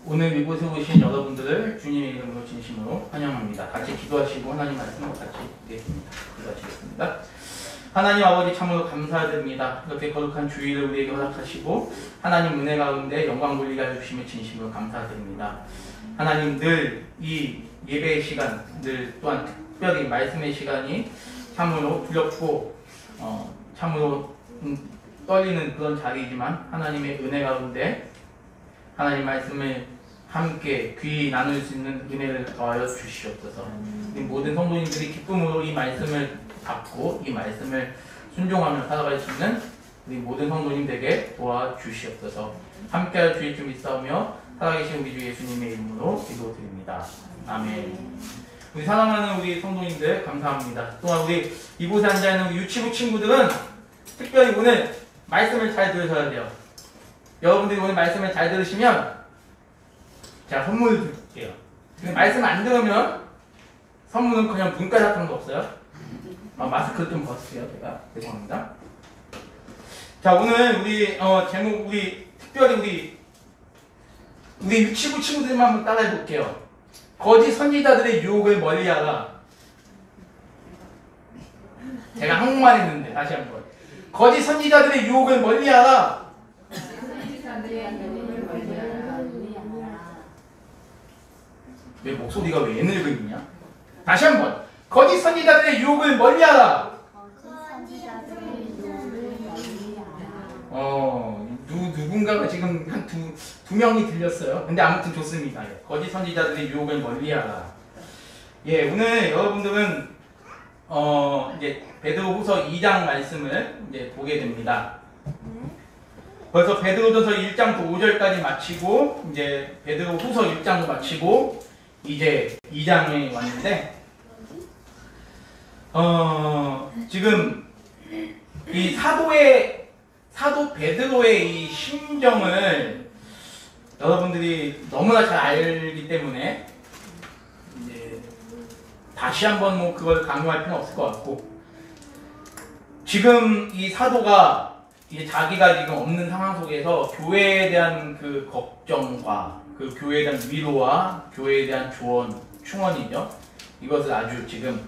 오늘 이곳에 오신 여러분들을 주님의 이름으로 진심으로 환영합니다. 같이 기도하시고 하나님 말씀을 같이 듣겠습니다. 기도하시겠습니다. 하나님 아버지 참으로 감사드립니다. 이렇게 거룩한 주일을 우리에게 허락하시고 하나님 은혜 가운데 영광 돌리게 해주심에 진심으로 감사드립니다. 하나님 늘 이 예배의 시간, 늘 또한 특별히 말씀의 시간이 참으로 두렵고 참으로 떨리는 그런 자리이지만 하나님의 은혜 가운데 하나님 말씀을 함께 귀히 나눌 수 있는 은혜를 더하여 주시옵소서. 우리 모든 성도님들이 기쁨으로 이 말씀을 받고 이 말씀을 순종하며 살아갈 수 있는 우리 모든 성도님들에게 도와주시옵소서. 함께할 주의 좀 있사오며 살아계신 우리 주 예수님의 이름으로 기도드립니다. 아멘. 우리 사랑하는 우리 성도님들 감사합니다. 또한 우리 이곳에 앉아있는 우리 유치부 친구들은 특별히 오늘 말씀을 잘 들으셔야 돼요. 여러분들이 오늘 말씀을 잘 들으시면 제가 선물을 드릴게요. 근데 말씀 안 들으면 선물은 그냥 문까지 같은 거 없어요? 마스크 좀 벗으세요. 제가 죄송합니다. 자, 오늘 우리 제목 특별히 우리 유치부 친구들만 한번 따라해 볼게요. 거짓 선지자들의 유혹을 멀리하라. 제가 한국말 했는데 다시 한번. 거짓 선지자들의 유혹을 멀리하라. 왜 목소리가 왜 늙어 있냐? 다시 한번. 거짓 선지자들의 유혹을 멀리하라. 누군가가 지금 한 두 명이 들렸어요. 근데 아무튼 좋습니다. 거짓 선지자들의 유혹을 멀리하라. 예, 오늘 여러분들은 이제 베드로후서 2장 말씀을 이제 보게 됩니다. 벌써 베드로전서 1장부터 5절까지 마치고 이제 베드로후서 1장도 마치고 이제 2장에 왔는데 지금 이 사도 베드로의 이 심정을 여러분들이 너무나 잘 알기 때문에 이제 다시 한번 뭐 그걸 강조할 필요는 없을 것 같고, 지금 이 사도가 이제 자기가 지금 없는 상황 속에서 교회에 대한 그 걱정과 그 교회에 대한 위로와 교회에 대한 조언, 충원이죠. 이것을 아주 지금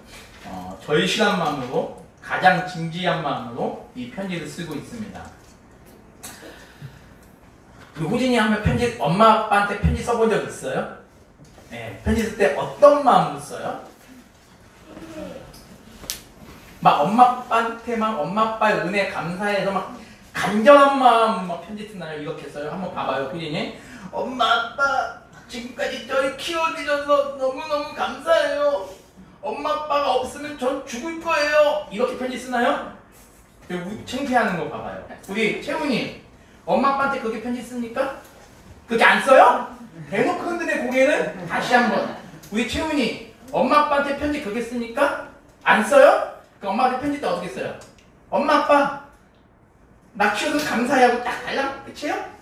절실한 마음으로, 가장 진지한 마음으로 이 편지를 쓰고 있습니다. 호진이 하면 엄마 아빠한테 편지 써본 적 있어요? 네, 편지 쓸 때 어떤 마음으로 써요? 막 엄마 아빠의 은혜 감사해서 막 간절한 마음 막 편지 쓰나요? 이렇게 써요? 한번 봐봐요, 호진이. 엄마 아빠 지금까지 저희 키워주셔서 너무너무 감사해요. 엄마 아빠가 없으면 전 죽을 거예요. 이렇게 편지 쓰나요? 창피하는 거 봐봐요. 우리 채훈이 엄마 아빠한테 그렇게 편지 씁니까? 그렇게 안 써요? 대놓고 흔드네 고개는. 다시 한번. 우리 채훈이 엄마 아빠한테 편지 그렇게 쓰니까? 안 써요? 그 엄마한테 편지 때 어떻게 써요? 엄마 아빠 나 키워줘서 감사해하고 딱 달랑 끝이에요?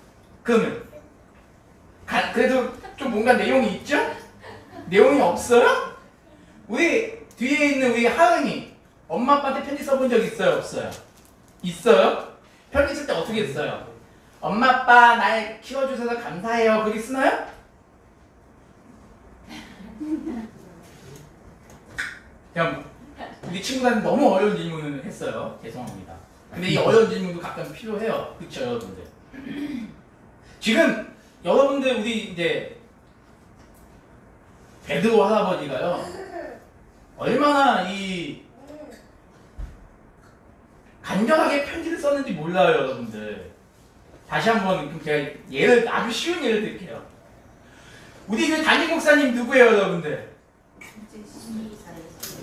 그러면 그래도 좀 뭔가 내용이 있죠? 내용이 없어요? 우리 뒤에 있는 우리 하은이 엄마 아빠한테 편지 써본 적 있어요? 없어요? 있어요? 편지 쓸 때 어떻게 써요? 엄마 아빠 날 키워주셔서 감사해요. 그렇게 쓰나요? 그냥 우리 친구들한테 너무 어려운 질문을 했어요. 죄송합니다. 근데 이 어려운 질문도 가끔 필요해요. 그쵸 여러분들? 지금 여러분들 우리 이제 베드로 할아버지가요 얼마나 이 간절하게 편지를 썼는지 몰라요 여러분들. 다시 한번 제가 아주 쉬운 예를 들게요. 우리 교회 담임 목사님 누구예요 여러분들?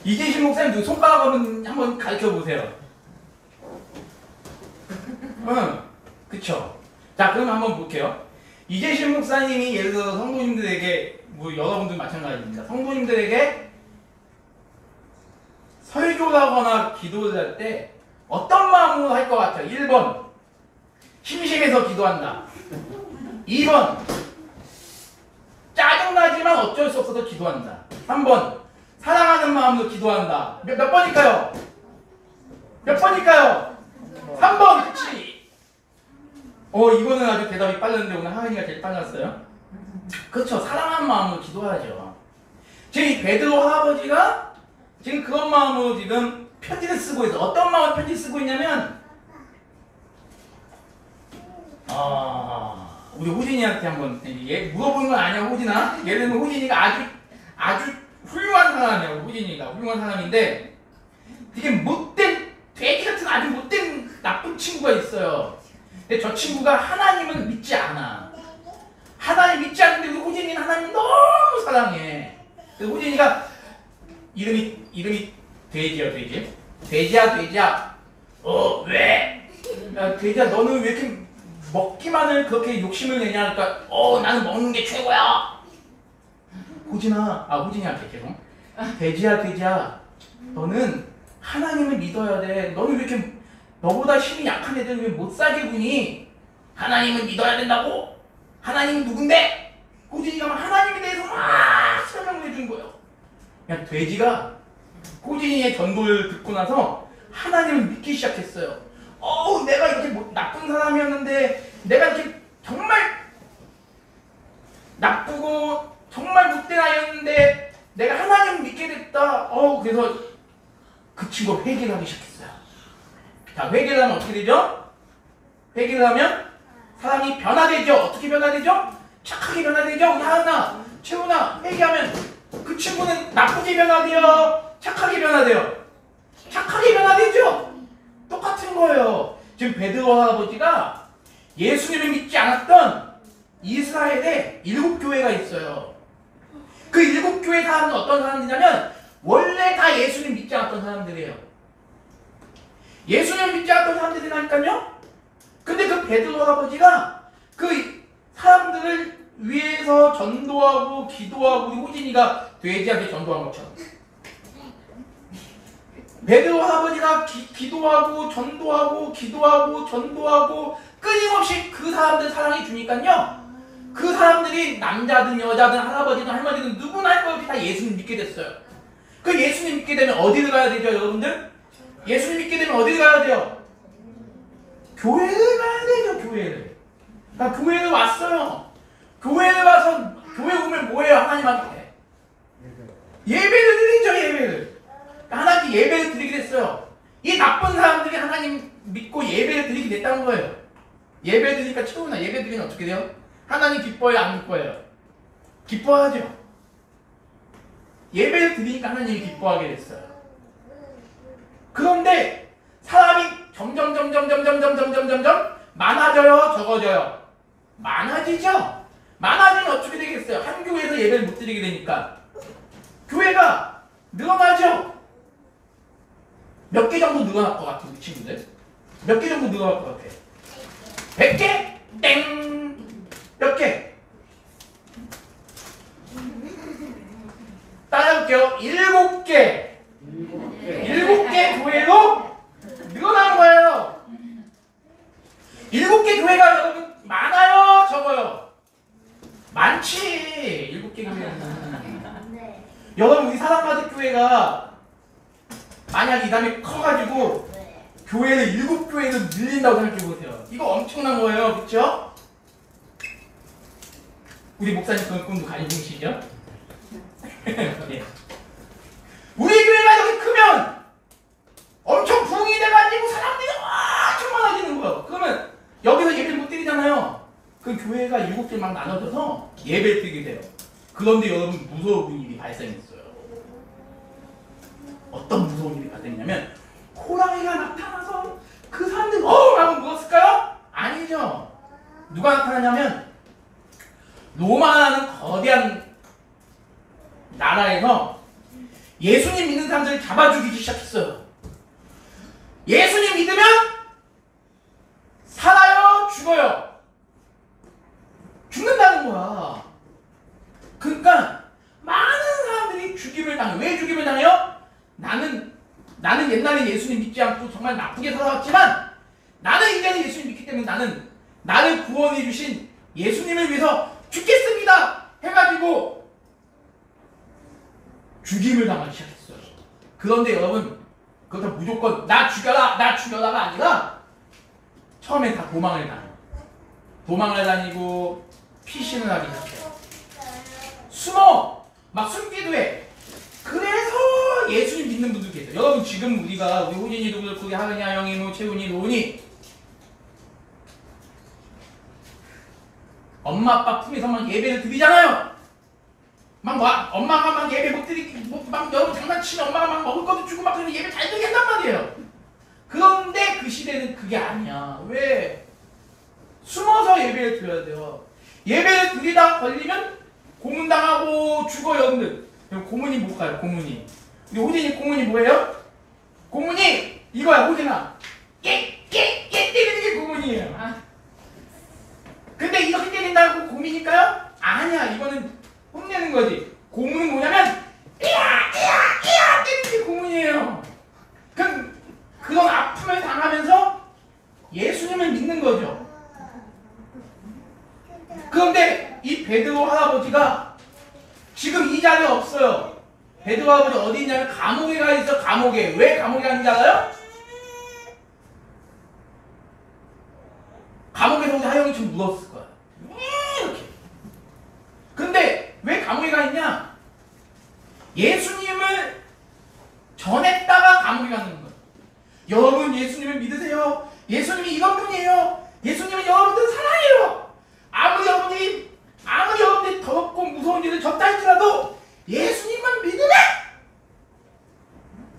이재신 목사님 누구? 손가락 한번 가르쳐 보세요. 그쵸. 자, 그럼 한번 볼게요. 이재신 목사님이 예를 들어서 성도님들에게, 뭐 여러분들 마찬가지입니다. 성도님들에게 설교를 하거나 기도를 할 때 어떤 마음으로 할 것 같아요? 1번 심심해서 기도한다. 2번 짜증나지만 어쩔 수 없어서 기도한다. 3번 사랑하는 마음으로 기도한다. 몇 번일까요? 몇 번일까요? 3번. 그치? 이거는 아주 대답이 빠르는데 오늘 하은이가 제일 빨랐어요. 그렇죠. 사랑하는 마음으로 기도하죠. 지금 이 베드로 할아버지가 지금 그런 마음으로 지금 편지를 쓰고 있어. 어떤 마음으로 편지 쓰고 있냐면, 우리 호진이한테 한번 물어보는 건 아니야, 호진아. 예를 들면 호진이가 아주 훌륭한 사람이야. 호진이가 훌륭한 사람인데 되게 못된 돼지 같은 아주 못된 나쁜 친구가 있어요. 근데 저 친구가 하나님을 믿지 않아. 하나님 믿지 않는데 우리 호진이는 하나님 너무 사랑해. 그래서 호진이가 이름이 돼지야, 돼지. 돼지야. 왜? 야, 돼지야, 너는 왜 이렇게 먹기만을 그렇게 욕심을 내냐? 그러니까 나는 먹는 게 최고야. 호진이한테 계속. 돼지야, 너는 하나님을 믿어야 돼. 너는 왜 이렇게 너보다 힘이 약한 애들 왜 못 살게 구니? 하나님을 믿어야 된다고? 하나님은 누군데? 호진이가 막 하나님에 대해서 막 설명을 해준 거예요. 그냥 돼지가 호진이의 전도를 듣고 나서 하나님을 믿기 시작했어요. 내가 이렇게 나쁜 사람이었는데, 내가 이렇게 정말 나쁘고 정말 못된 아이였는데 내가 하나님을 믿게 됐다. 그래서 그 친구가 회개를 하기 시작했어요. 자, 회개를 하면 어떻게 되죠? 회개를 하면 사람이 변화되죠. 어떻게 변화되죠? 착하게 변화되죠. 우리 하은아, 채훈아, 회개하면 그 친구는 나쁘게 변화돼요? 착하게 변화돼요? 착하게 변화되죠? 똑같은 거예요. 지금 베드로 할아버지가 예수님을 믿지 않았던 이스라엘에 7교회가 있어요. 그 7교회 사람은 어떤 사람들이냐면 원래 다 예수님 믿지 않았던 사람들이에요. 예수님을 믿지 않았던 사람들이라니까요. 근데 그 베드로 할아버지가 그 사람들을 위해서 전도하고 기도하고 우리 호진이가 돼지한테 전도한 것처럼 베드로 할아버지가 기도하고 전도하고 끊임없이 그 사람들 사랑해 주니까요. 그 사람들이 남자든 여자든 할아버지든 할머니든 누구나 할 것 없이 다 예수님 믿게 됐어요. 그 예수님 믿게 되면 어디를 가야 되죠, 여러분들? 예수님 믿게 되면 어디를 가야 돼요? 교회를 가야 되죠, 교회를. 그러니까 교회를 왔어요. 교회를 와서 교회 오면 뭐예요, 하나님한테? 예배를 드리죠, 예배를. 하나님께 예배를 드리게 됐어요. 이 나쁜 사람들이 하나님 믿고 예배를 드리게 됐다는 거예요. 예배 드리니까 채우나 예배 드리면 어떻게 돼요? 하나님 기뻐해요, 안 기뻐해요? 기뻐하죠. 예배를 드리니까 하나님이 기뻐하게 됐어요. 그런데 사람이 점점 많아져요, 적어져요? 많아지죠? 많아지면 어떻게 되겠어요? 한 교회에서 예배를 못 드리게 되니까 교회가 늘어나죠? 몇 개 정도 늘어날 것 같아, 우리 친구들? 몇 개 정도 늘어날 것 같아? 100개? 땡! 몇 개? 따라해볼게요. 7개. 7개 교회로 늘어난 거예요. 7개 교회가 여러분 많아요? 적어요? 많지. 7개 교회는. 여러분 우리 사랑가득교회가 만약 이 다음에 커가지고 교회를 7교회로 늘린다고 생각해보세요. 이거 엄청난 거예요. 그쵸? 우리 목사님 그런 꿈도 가지고 계시죠? 네. 우리 교회가 이렇게 크면 엄청 부흥이 돼가지고 사람들이 엄청 많아지는 거예요. 그러면 여기서 예배를 못 드리잖아요. 그 교회가 7개 막 나눠져서 예배를 드리게 돼요. 그런데 여러분 무서운 일이 발생했어요. 어떤 무서운 일이 발생했냐면 호랑이가 나타나서 그 사람들이 하고 누웠을까요? 아니죠. 누가 나타나냐면 로마라는 거대한 나라에서 예수님 믿는 사람들을 잡아 죽이기 시작했어요. 예수님 믿으면 살아요, 죽어요. 죽는다는 거야. 그러니까 많은 사람들이 죽임을 당해요. 왜 죽임을 당해요? 나는 옛날에 예수님 믿지 않고 정말 나쁘게 살아왔지만 나는 이제는 예수님 믿기 때문에 나는 나를 구원해 주신 예수님을 위해서 죽겠습니다 해가지고 죽임을 당하기 시작했어요. 그런데 여러분 그렇다고 무조건 나 죽여라가 아니라 처음엔 다 도망을 다녀요. 도망을 다니고 피신을 하기 시작해요. 숨어 막 숨기도 해. 그래서 예수님 믿는 분들 계세요. 여러분 지금 우리 호진이도 그렇고 우리 하은이, 하영이, 뭐 채훈이, 노은이 엄마 아빠 품에서 막 예배를 드리잖아요. 엄마가 막 예배 못 드리고 막 여러분 장난치면 엄마가 막 먹을 것도 주고 막 그러면 예배 잘 드리겠단 말이에요. 그런데 그 시대는 그게 아니야. 왜? 숨어서 예배를 드려야 돼요. 예배를 드리다 걸리면 고문당하고 죽어요. 여러분들 고문이 뭘까요? 고문이 우리 호진이 고문이 뭐예요? 고문이 이거야. 호진아 깨 때리는 게 고문이에요. 근데 이렇게 때린다고 고문일까요? 아니야. 이거는 혼내는 거지. 고문은 뭐냐면 이야 때리는 게 고문이에요. 그런 아픔을 당하면서 예수님을 믿는 거죠. 그런데 이 베드로 할아버지가 지금 이 자리에 없어요. 베드로 할아버지 어디 있냐면 감옥에 가 있어. 감옥에. 왜 감옥에 가는지 알아요? 감옥에서 우리 하영이 좀 물었을 거야. 이렇게. 근데 왜 감옥에 가 있냐? 예수님을 전했다가 감옥에 가는 거예요. 여러분 예수님을 믿으세요. 예수님이 이런 분이에요. 예수님은 여러분들 사랑해요. 아무리 여러분들이 더럽고 무서운 일을 졌다 할지라도 예수님만 믿으면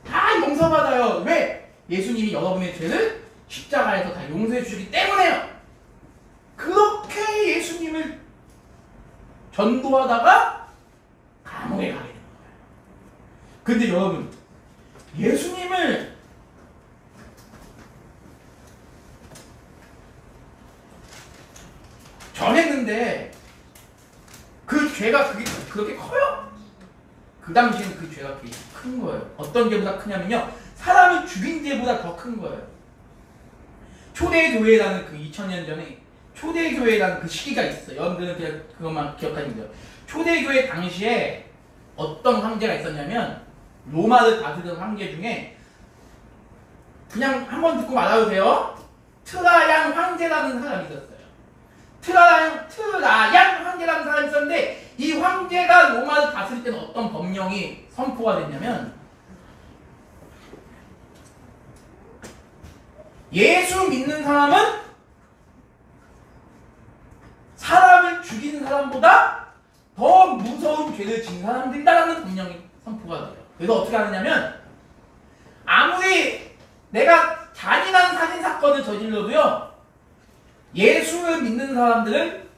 다 용서받아요. 왜? 예수님이 여러분의 죄를 십자가에서 다 용서해 주시기 때문에요. 그렇게 예수님을 전도하다가 감옥에 가게 되는 거예요. 근데 여러분 예수님을 전했는데 그 죄가 그렇게 커요? 그 당시에는 그 죄가 되게 큰 거예요. 어떤 죄보다 크냐면요. 사람을 죽인 죄보다 더 큰 거예요. 초대교회라는 그 2000년 전에 초대교회라는 그 시기가 있어요. 여러분들은 그냥 그것만 기억하시면 돼요. 초대교회 당시에 어떤 황제가 있었냐면 로마를 다스리던 황제 중에 그냥 한번 듣고 말아도 돼요. 트라양 황제라는 사람이 있었어요. 트라양 황제라는 사람이 있었는데 이 황제가 로마를 다스릴 때는 어떤 법령이 선포가 됐냐면 예수 믿는 사람은 사람을 죽이는 사람보다 더 무서운 죄를 지은 사람들이다라는 법령이 선포가 돼요. 그래서 어떻게 하느냐면 아무리 내가 잔인한 살인사건을 저질러도요 예수를 믿는 사람들은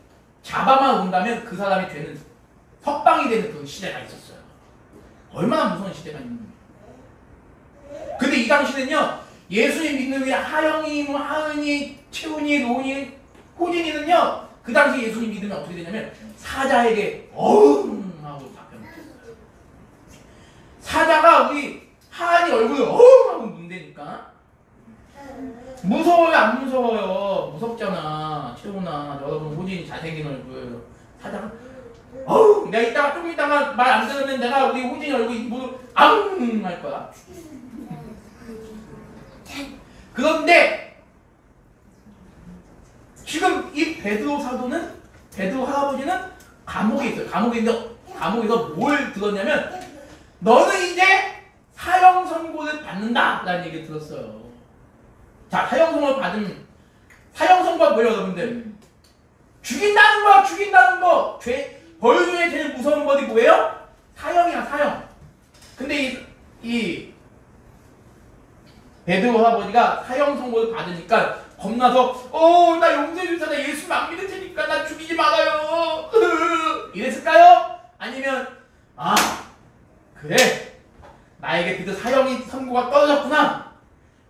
잡아만 온다면 그 사람의 죄는 석방이 되는 그런 시대가 있었어요. 얼마나 무서운 시대가 있는 거예요. 근데 이 당시는요 예수님 믿는 우리 하영이, 뭐 하은이, 채훈이, 노은이, 호진이는요 그 당시 예수님 믿으면 어떻게 되냐면 사자에게 어흥 하고 잡혀먹혔어요. 사자가 우리 하은이 얼굴을 어흥 하고 문대니까 무서워요 안 무서워요? 무섭잖아. 채훈아 여러분 호진이 잘생긴 얼굴 사자가 어흥 내가 이따가 좀 이따가 말 안 들으면 내가 우리 호진이 얼굴 입으로 아웅 할 거야. 그런데 지금 이 베드로 사도는 베드로 할아버지는 감옥에 있어요. 감옥에서 뭘 들었냐면 너는 이제 사형 선고를 받는다 라는 얘기를 들었어요. 자 사형 선고를 받은 사형 선고가 뭐예요 여러분들? 죽인다는 거 벌 중에 제일 무서운 법이 뭐예요? 사형이야 사형. 근데 이 베드로 할아버지가 사형 선고를 받으니까 겁나서 나 용서해 주세요. 나 예수 안 믿을 테니까 나 죽이지 말아요. 이랬을까요? 아니면 그래 나에게 드디어 사형이 선고가 떨어졌구나.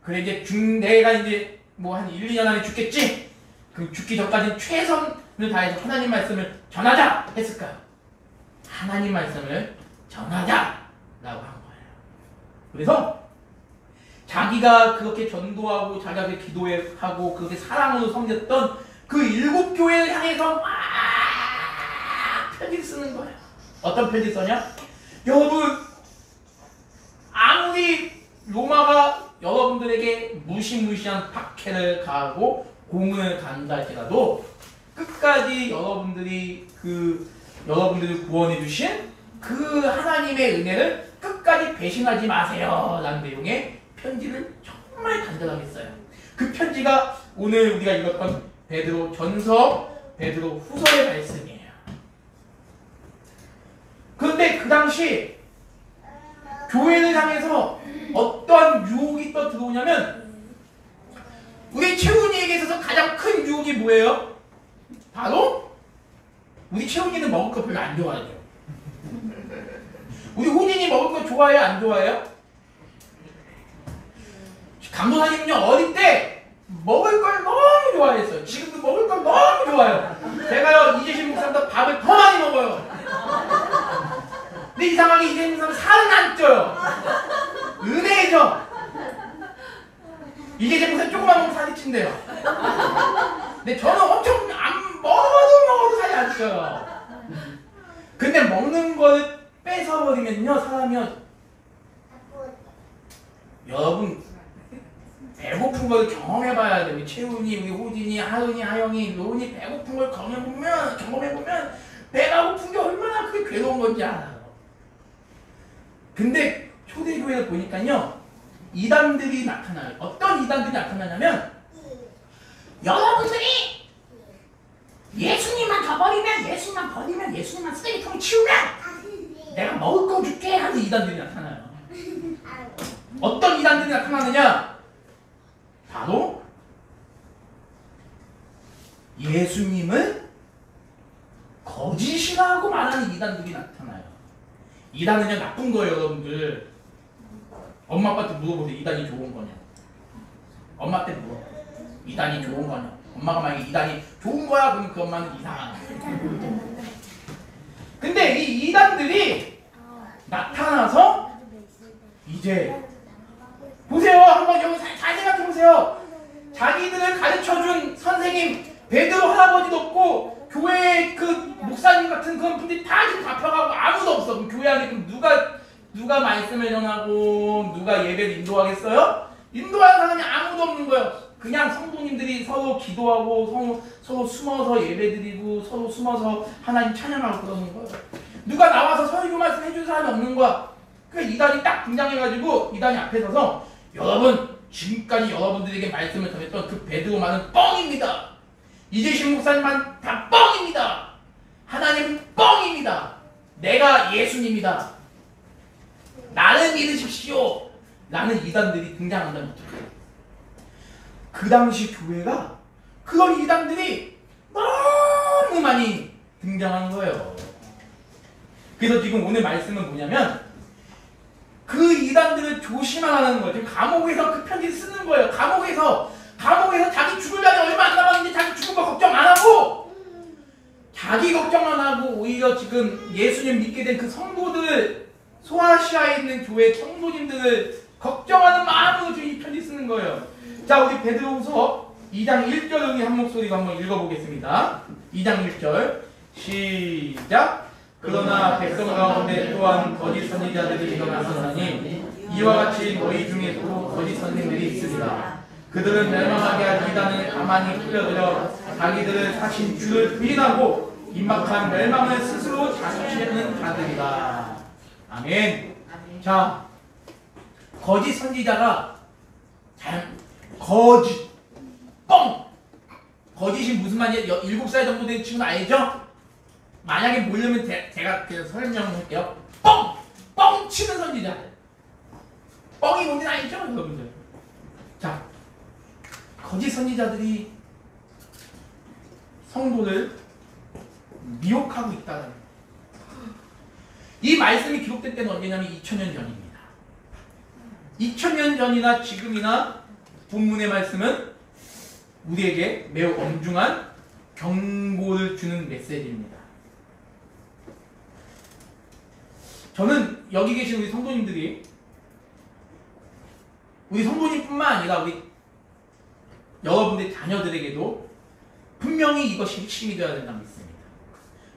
그래 이제 내가 이제 뭐 한 1, 2년 안에 죽겠지. 그 죽기 전까지 최선을 다해서 하나님 말씀을 전하자 했을까요? 하나님 말씀을 전하자라고 한 거예요. 그래서 자기가 그렇게 전도하고 자기가 그렇게 기도하고 그렇게 사랑으로 섬겼던 그 7 교회를 향해서 막 편지를 쓰는 거예요. 어떤 편지 써냐? 여러분 아무리 로마가 여러분들에게 무시무시한 박해를 가하고 공을 간다 할지라도 끝까지 여러분들이 그 여러분들을 구원해 주신 그 하나님의 은혜를 끝까지 배신하지 마세요 라는 내용의 편지를 정말 간단하게 써요. 그 편지가 오늘 우리가 읽었던 베드로 전서, 베드로 후서의 말씀이에요. 그런데 그 당시 교회를 향해서 어떠한 유혹이 또 들어오냐면, 우리 채훈이에게 있어서 가장 큰 유혹이 뭐예요? 바로 우리 채훈이는 먹을 거 별로 안 좋아하죠. 우리 호진이 먹을 거 좋아해요? 안 좋아해요? 감독사님은요 어릴 때 먹을 걸 너무 좋아했어요. 지금도 먹을 걸 너무 좋아해요. 제가요 이재신 목사보다 밥을 더 많이 먹어요. 근데 이상하게 이재신 목사는 살은 안 쪄요. 은혜죠. 이재신 목사는 조금만 먹으면 살이 찐대요. 근데 저는 엄청 안 먹어도 살이 안 쪄요. 근데 먹는 걸 뺏어버리면요 사람이요, 여러분 배고픈 걸 경험해봐야 돼요. 우리 채훈이, 우리 호진이, 하은이, 하영이, 로운이 배고픈 걸 경험해보면 배가 고픈 게 얼마나 그게 괴로운 건지 알아요. 근데 초대교회를 보니까요 이단들이 나타나요. 어떤 이단들이 나타나냐면, 여러분들이 예수님만 더 버리면, 예수님만 버리면, 예수님만 쓰레기통에 치우면 내가 먹을 거 줄게 하는 이단들이 나타나요. 어떤 이단들이 나타나느냐? 바로 예수님을 거짓이라고 말하는 이단들이 나타나요. 이단은요 나쁜 거예요. 여러분들 엄마 아빠한테 물어보세요. 이단이 좋은 거냐? 엄마한테 물어. 이단이 좋은 거냐? 엄마가 만약에 이단이 좋은 거야 그러면 그 엄마는 이상한 거예요. 근데 이 이단들이 나타나서 이제 보세요. 한번 여기 잘 생각해보세요. 자기들을 가르쳐준 선생님 베드로 할아버지도 없고 교회 그 목사님 같은 그런 분들이 다 지금 잡혀가고 아무도 없어. 그럼 교회 안에 그럼 누가 말씀을 전하고 누가 예배를 인도하겠어요? 인도하는 사람이 아무도 없는 거예요. 그냥 성도님들이 서로 기도하고 서로 숨어서 예배드리고 서로 숨어서 하나님 찬양하고 그러는 거예요. 누가 나와서 설교 말씀 해줄 사람이 없는 거야. 그러니까 이단이 딱 등장해가지고 이단이 앞에 서서, 여러분 지금까지 여러분들에게 말씀을 전했던 그 베드로만은 뻥입니다. 이재신 목사님만 다 뻥입니다. 하나님은 뻥입니다. 내가 예수님이다. 나를 믿으십시오. 라는 이단들이 등장한다는 거죠. 그 당시 교회가 그런 이단들이 너무 많이 등장한 거예요. 그래서 지금 오늘 말씀은 뭐냐면, 그 이단들을 조심하라는 거예요. 지금 감옥에서 그 편지를 쓰는 거예요. 감옥에서 자기 죽을 날이 얼마 안 남았는데 자기 죽은 거 걱정 안 하고, 자기 걱정만 하고 오히려 지금 예수님 믿게 된 그 성도들, 소아시아에 있는 교회 성도님들을 걱정하는 마음으로 지금 이 편지 쓰는 거예요. 자, 우리 베드로후서 2장 1절 우리 한 목소리로 한번 읽어보겠습니다. 2장 1절 시작. 그러나 백성 가운데 또한 거짓 선지자들이 일어나서나니 이와 같이 너희 중에도 거짓 선생들이 있으리라. 그들은 멸망하게 할 이단을 가만히 풀려들여 자기들을 사신 주를 부인하고 임박한 멸망을 스스로 자초치는 자들이다. 아멘. 자, 거짓 선지자가 거짓, 뻥! 거짓이 무슨 말이에요? 7살 정도 된 친구는 알죠? 만약에 모르면 제가 설명할게요. 뻥! 뻥 치는 선지자. 뻥이 뭔지 알죠? 여러분들. 자, 거짓 선지자들이 성도를 미혹하고 있다는 거예요. 이 말씀이 기록된 때는 언제냐면 2000년 전입니다. 2000년 전이나 지금이나 본문의 말씀은 우리에게 매우 엄중한 경고를 주는 메시지입니다. 저는 여기 계신 우리 성도님들이, 우리 성도님뿐만 아니라 우리 여러분의 자녀들에게도 분명히 이것이 핵심이 되어야 된다고 믿습니다.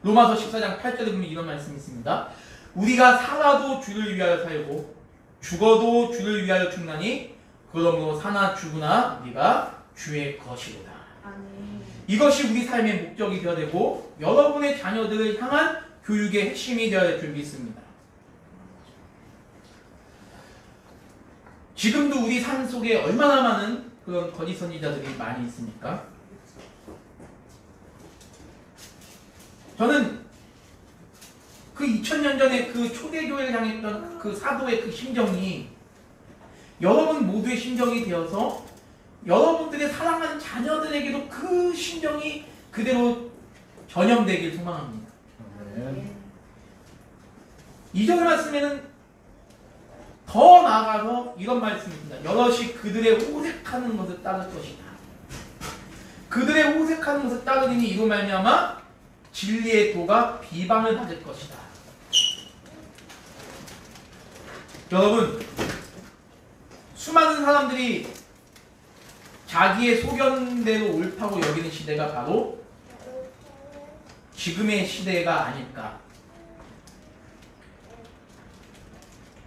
로마서 14장 8절에 보면 이런 말씀이 있습니다. 우리가 살아도 주를 위하여 살고 죽어도 주를 위하여 죽나니 그러므로 사나 죽으나 우리가 주의 것이로다. 아멘. 이것이 우리 삶의 목적이 되어야 되고, 여러분의 자녀들을 향한 교육의 핵심이 되어야 될 줄 믿습니다. 지금도 우리 삶 속에 얼마나 많은 그런 거짓 선지자들이 많이 있습니까? 저는 그 2000년 전에 그 초대교회를 향했던 그 사도의 그 심정이 여러분 모두의 심정이 되어서 여러분들의 사랑하는 자녀들에게도 그 심정이 그대로 전염되길 소망합니다. 2절 말씀에는 더 나아가서 이런 말씀이 있습니다. 여럿이 그들의 호색하는 것을 따를 것이다. 그들의 호색하는 것을 따르니 이로 말미암아 진리의 도가 비방을 받을 것이다. 여러분, 수많은 사람들이 자기의 소견대로 옳다고 여기는 시대가 바로 지금의 시대가 아닐까.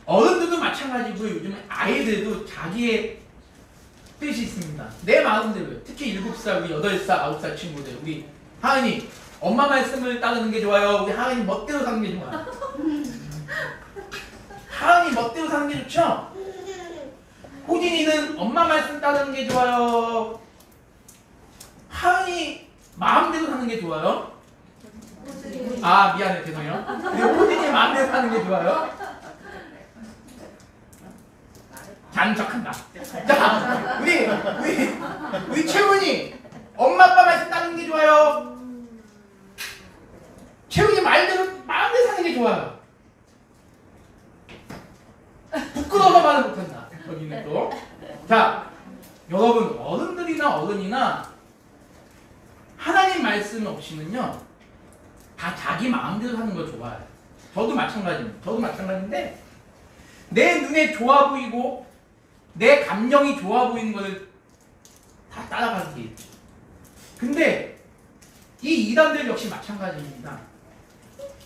어른들도 마찬가지고요. 요즘 아이들도 자기의 뜻이 있습니다. 내 마음대로요. 특히 7살, 우리 8살, 9살 친구들. 우리 하은이 엄마 말씀을 따르는 게 좋아요. 우리 하은이 멋대로 사는 게 좋아요. 하은이 멋대로 사는 게 좋죠? 호진이는 엄마 말씀 따르는 게 좋아요. 하은이 마음대로 사는 게 좋아요. 아, 미안해요. 죄송해요. 우리 호진이 마음대로 사는 게 좋아요. 잔척한다. 자, 우리 채훈이 엄마 아빠 말씀 따르는 게 좋아요. 채훈이 마음대로 사는 게 좋아요. 부끄러워서 말을 못한다. 여기는 또. 자, 여러분 어른들이나 어른이나 하나님 말씀 없이는요 다 자기 마음대로 사는 걸 좋아해요. 저도 마찬가지입니다. 저도 마찬가지인데 내 눈에 좋아 보이고 내 감정이 좋아 보이는 걸 다 따라가는 게 있죠. 근데 이 이단들 역시 마찬가지입니다.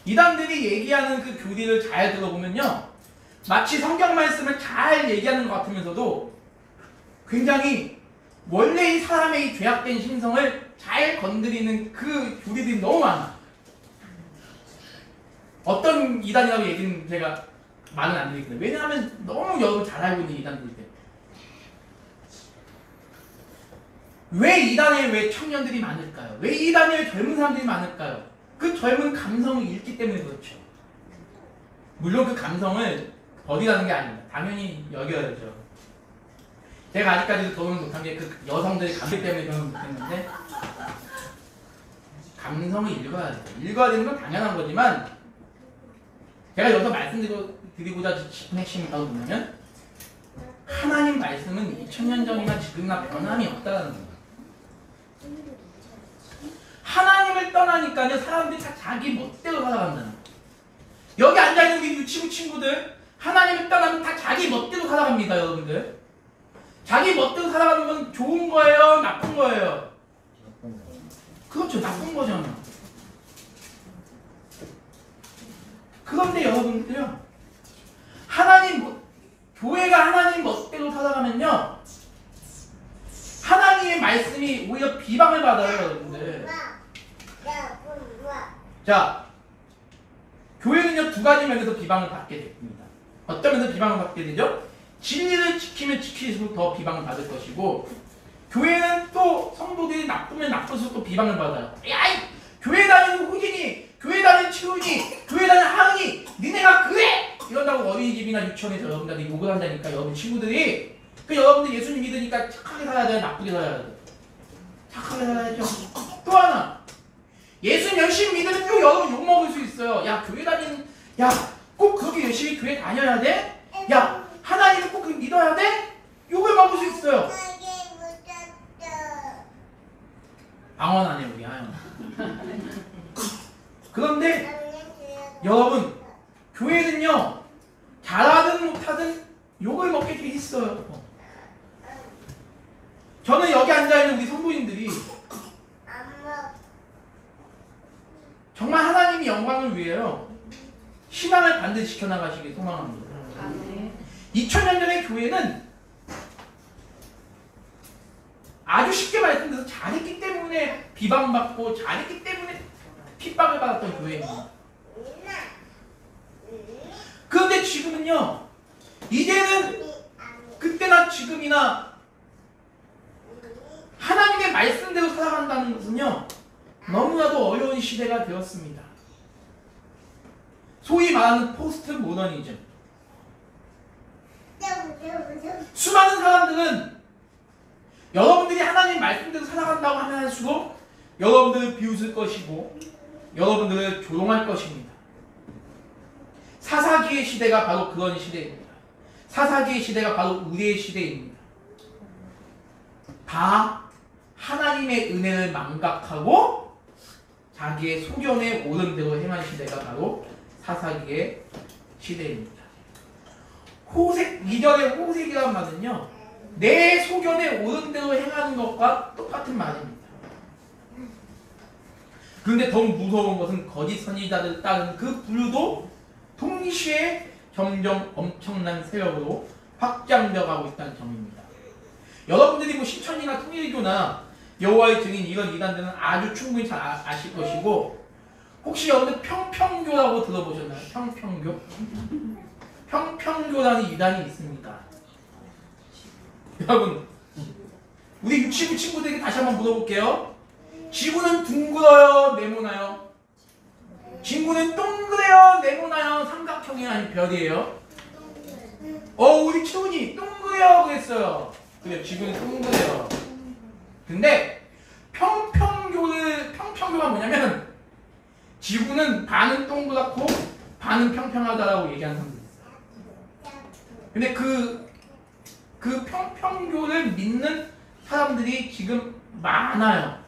이단들이 얘기하는 그 교리를 잘 들어보면요 마치 성경 말씀을 잘 얘기하는 것 같으면서도 굉장히 원래 이 사람의 이 죄악된 신성을 잘 건드리는 그 교리들이 너무 많아. 어떤 이단이라고 얘기는 제가 말은 안 드리거든요. 왜냐하면 너무 여러분 잘 알고 있는 이단들인데. 왜 이단에 왜 청년들이 많을까요? 왜 이단에 왜 젊은 사람들이 많을까요? 그 젊은 감성을 잃기 때문에 그렇죠. 물론 그 감성을 버리라는 게 아닙니다. 당연히 여겨야죠. 제가 아직까지도 결혼을 못한 게 그 여성들의 감정 때문에 결혼을 못했는데 감성을 읽어야 돼요. 읽어야 되는 건 당연한 거지만 제가 여기서 말씀드리고자 싶은 핵심이 바로 뭐냐면 하나님 말씀은 2000년 전이나 지금이나 변함이 없다는 거예요. 하나님을 떠나니까요 사람들이 다 자기 멋대로 살아간다는 거예요. 여기 앉아있는 우리 유치부 친구들 하나님을 떠나면 다 자기 멋대로 살아갑니다. 여러분들 자기 멋대로 살아가는 건 좋은 거예요? 나쁜 거예요? 그렇죠. 나쁜 거잖아요. 그런데 여러분들요 교회가 하나님 멋대로 살아가면요 하나님의 말씀이 오히려 비방을 받아요. 여러분들 자 교회는요 두 가지 면에서 비방을 받게 됩니다. 어떤 면에서 비방을 받게 되죠? 진리를 지키면 지킬수록 더 비방을 받을 것이고 교회는 또 성도들이 나쁘면 나쁠수록 또 비방을 받아요. 야이 교회 다니는 호진이 교회 다니는 치훈이 교회 다니는 하은이 니네가 그래! 이런다고 어린이집이나 유치원에서 여러분들한테 욕을 한다니까. 여러분 친구들이 그 여러분들 예수님 믿으니까 착하게 살아야 돼요? 나쁘게 살아야 돼요? 착하게 살아야죠. 또 하나 예수님 열심히 믿으면 또 여러분 욕먹을 수 있어요. 야 교회 다니는 야 꼭 그렇게 열심히 교회 다녀야 돼? 야 하나님을 꼭 믿어야 돼? 욕을 먹을 수 있어요. 방언하네 우리 하영. 그런데 여러분 교회는요 잘하든 못하든 욕을 먹게 돼 있어요. 저는 여기 앉아있는 우리 성도님들이 정말 하나님이 영광을 위해요 신앙을 반드시 지켜나가시길 소망합니다. 2000년 전의 교회는 아주 쉽게 말씀드려서 잘했기 때문에 비방받고 잘했기 때문에 핍박을 받았던 교회입니다. 지금은요, 이제는 그때나 지금이나 하나님의 말씀대로 살아간다는 것은요, 너무나도 어려운 시대가 되었습니다. 소위 말하는 포스트 모더니즘. 수많은 사람들은 여러분들이 하나님 말씀대로 살아간다고 하면 할수록 여러분들을 비웃을 것이고 여러분들을 조롱할 것입니다. 사사기의 시대가 바로 그런 시대입니다. 사사기의 시대가 바로 우리의 시대입니다. 다 하나님의 은혜를 망각하고 자기의 소견에 옳은 대로 행한 시대가 바로 사사기의 시대입니다. 호색, 2절의 호색이라는 말은요, 내 소견에 옳은 대로 행하는 것과 똑같은 말입니다. 그런데 더욱 무서운 것은 거짓 선지자들을 따르는 그 부류도 동시에 점점 엄청난 세력으로 확장되어 가고 있다는 점입니다. 여러분들이 뭐 신천이나 통일교나 여호와의 증인 이런 이단들은 아주 충분히 잘 아실 것이고, 혹시 여러분들 평평교라고 들어보셨나요? 평평교? 평평교라는 이단이 있습니다. 여러분, 우리 유치부 친구들에게 다시 한번 물어볼게요. 지구는 둥글어요? 네모나요? 지구는 동그래요? 네모나요? 삼각형이에요? 아니면 별이에요? 우리 채훈이 동그래요 그랬어요. 그래요, 지구는 동그래요. 근데 평평교가 뭐냐면 지구는 반은 동그랗고 반은 평평하다라고 얘기하는 사람들이 있어요. 근데 그 평평교를 믿는 사람들이 지금 많아요.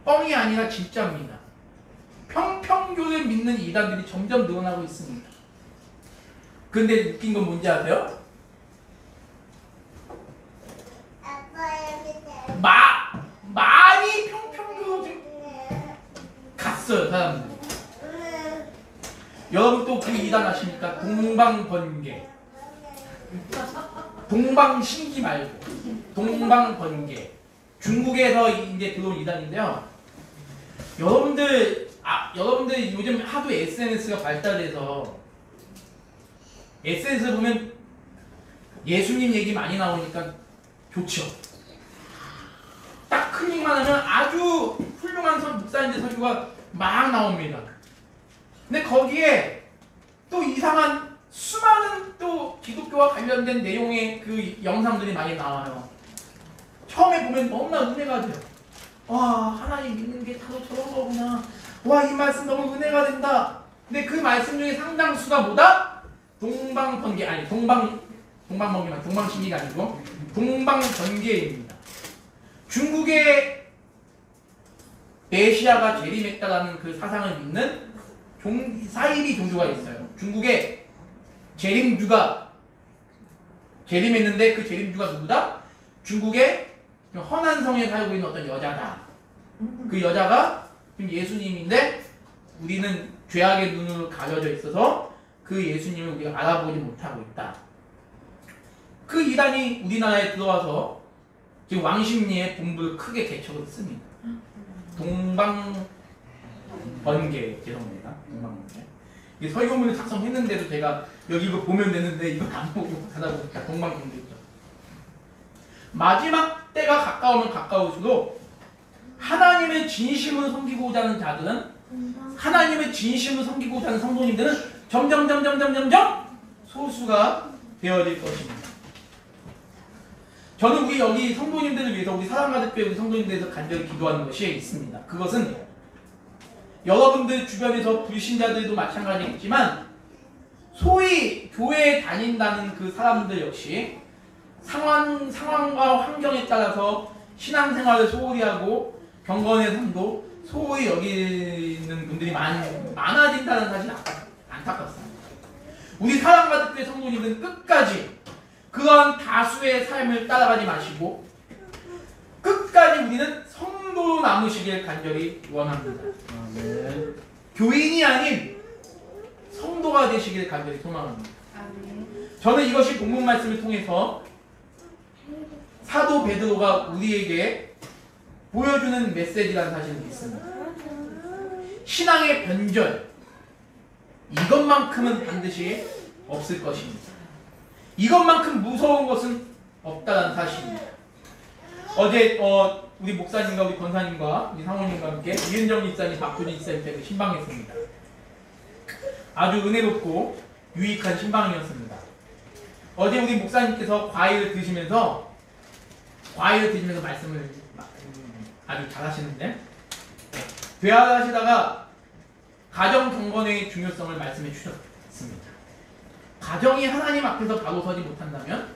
뻥이 아니라 진짜입니다. 평평교를 믿는 이단들이 점점 늘어나고 있습니다. 근데 웃긴 건 뭔지 아세요? 많이 평평교로 지금 갔어요, 사람들이. 여러분 또 그 이단 아십니까? 동방번개. 동방신기 말고 동방번개. 중국에서 이제 들어온 이단인데요. 여러분들 요즘 하도 SNS가 발달돼서 SNS 보면 예수님 얘기 많이 나오니까 좋죠. 딱 클릭만 하면 아주 훌륭한 목사님들 설교가 막 나옵니다. 근데 거기에 또 이상한 수많은 또 기독교와 관련된 내용의 그 영상들이 많이 나와요. 처음에 보면 너무나 은혜가 돼요. 와, 하나님 믿는 게 바로 저런 거구나. 와, 이 말씀 너무 은혜가 된다. 근데 그 말씀 중에 상당수가 뭐다? 동방번개, 아니 동방번개만, 동방신기가 아니고 동방번개입니다. 중국의 메시아가 재림했다라는 그 사상을 믿는 사이비 종교가 있어요. 중국에 재림주가 재림했는데 그 재림주가 누구다? 중국의 허난성에 살고 있는 어떤 여자다. 그 여자가 지금 예수님인데 우리는 죄악의 눈으로 가려져 있어서 그 예수님을 우리가 알아보지 못하고 있다. 그 이단이 우리나라에 들어와서 지금 왕십리의 본부를 크게 개척을 했습니다. 동방번개, 죄송합니다. 동방번개. 이게 설교문을 작성했는데도 제가 여기 이거 보면 되는데 이거 안 보고 가다 보니까 동방번개죠. 마지막 때가 가까우면 가까울수록 하나님의 진심을 섬기고자 하는 자들은, 하나님의 진심을 섬기고자 하는 성도님들은 점점 소수가 되어질 것입니다. 저는 우리 여기 성도님들을 위해서, 우리 사랑가득교회 우리 성도님들에 대해서 간절히 기도하는 것이 있습니다. 그것은 여러분들 주변에서 불신자들도 마찬가지겠지만 소위 교회에 다닌다는 그 사람들 역시 상황과 환경에 따라서 신앙생활을 소홀히 하고 경건의 삶도 소홀히 여기는 분들이 많아진다는 사실이 안타깝습니다. 우리 사랑가득교회 성도님들은 끝까지 그런 다수의 삶을 따라가지 마시고 끝까지 우리는 성도로 남으시길 간절히 원합니다. 네. 교인이 아닌 성도가 되시길 간절히 소망합니다. 저는 이것이 본문 말씀을 통해서 사도 베드로가 우리에게 보여주는 메시지라는 사실을 믿습니다. 신앙의 변절, 이것만큼은 반드시 없을 것입니다. 이것만큼 무서운 것은 없다는 사실입니다. 어제 우리 목사님과 우리 권사님과 우리 사모님과 함께 이은정 집사님, 박구진 집사님 댁을 신방했습니다. 아주 은혜롭고 유익한 신방이었습니다. 어제 우리 목사님께서 과일을 드시면서 말씀을 아주 잘하시는데 대화를 하시다가 가정경건의 중요성을 말씀해 주셨습니다. 가정이 하나님 앞에서 바로 서지 못한다면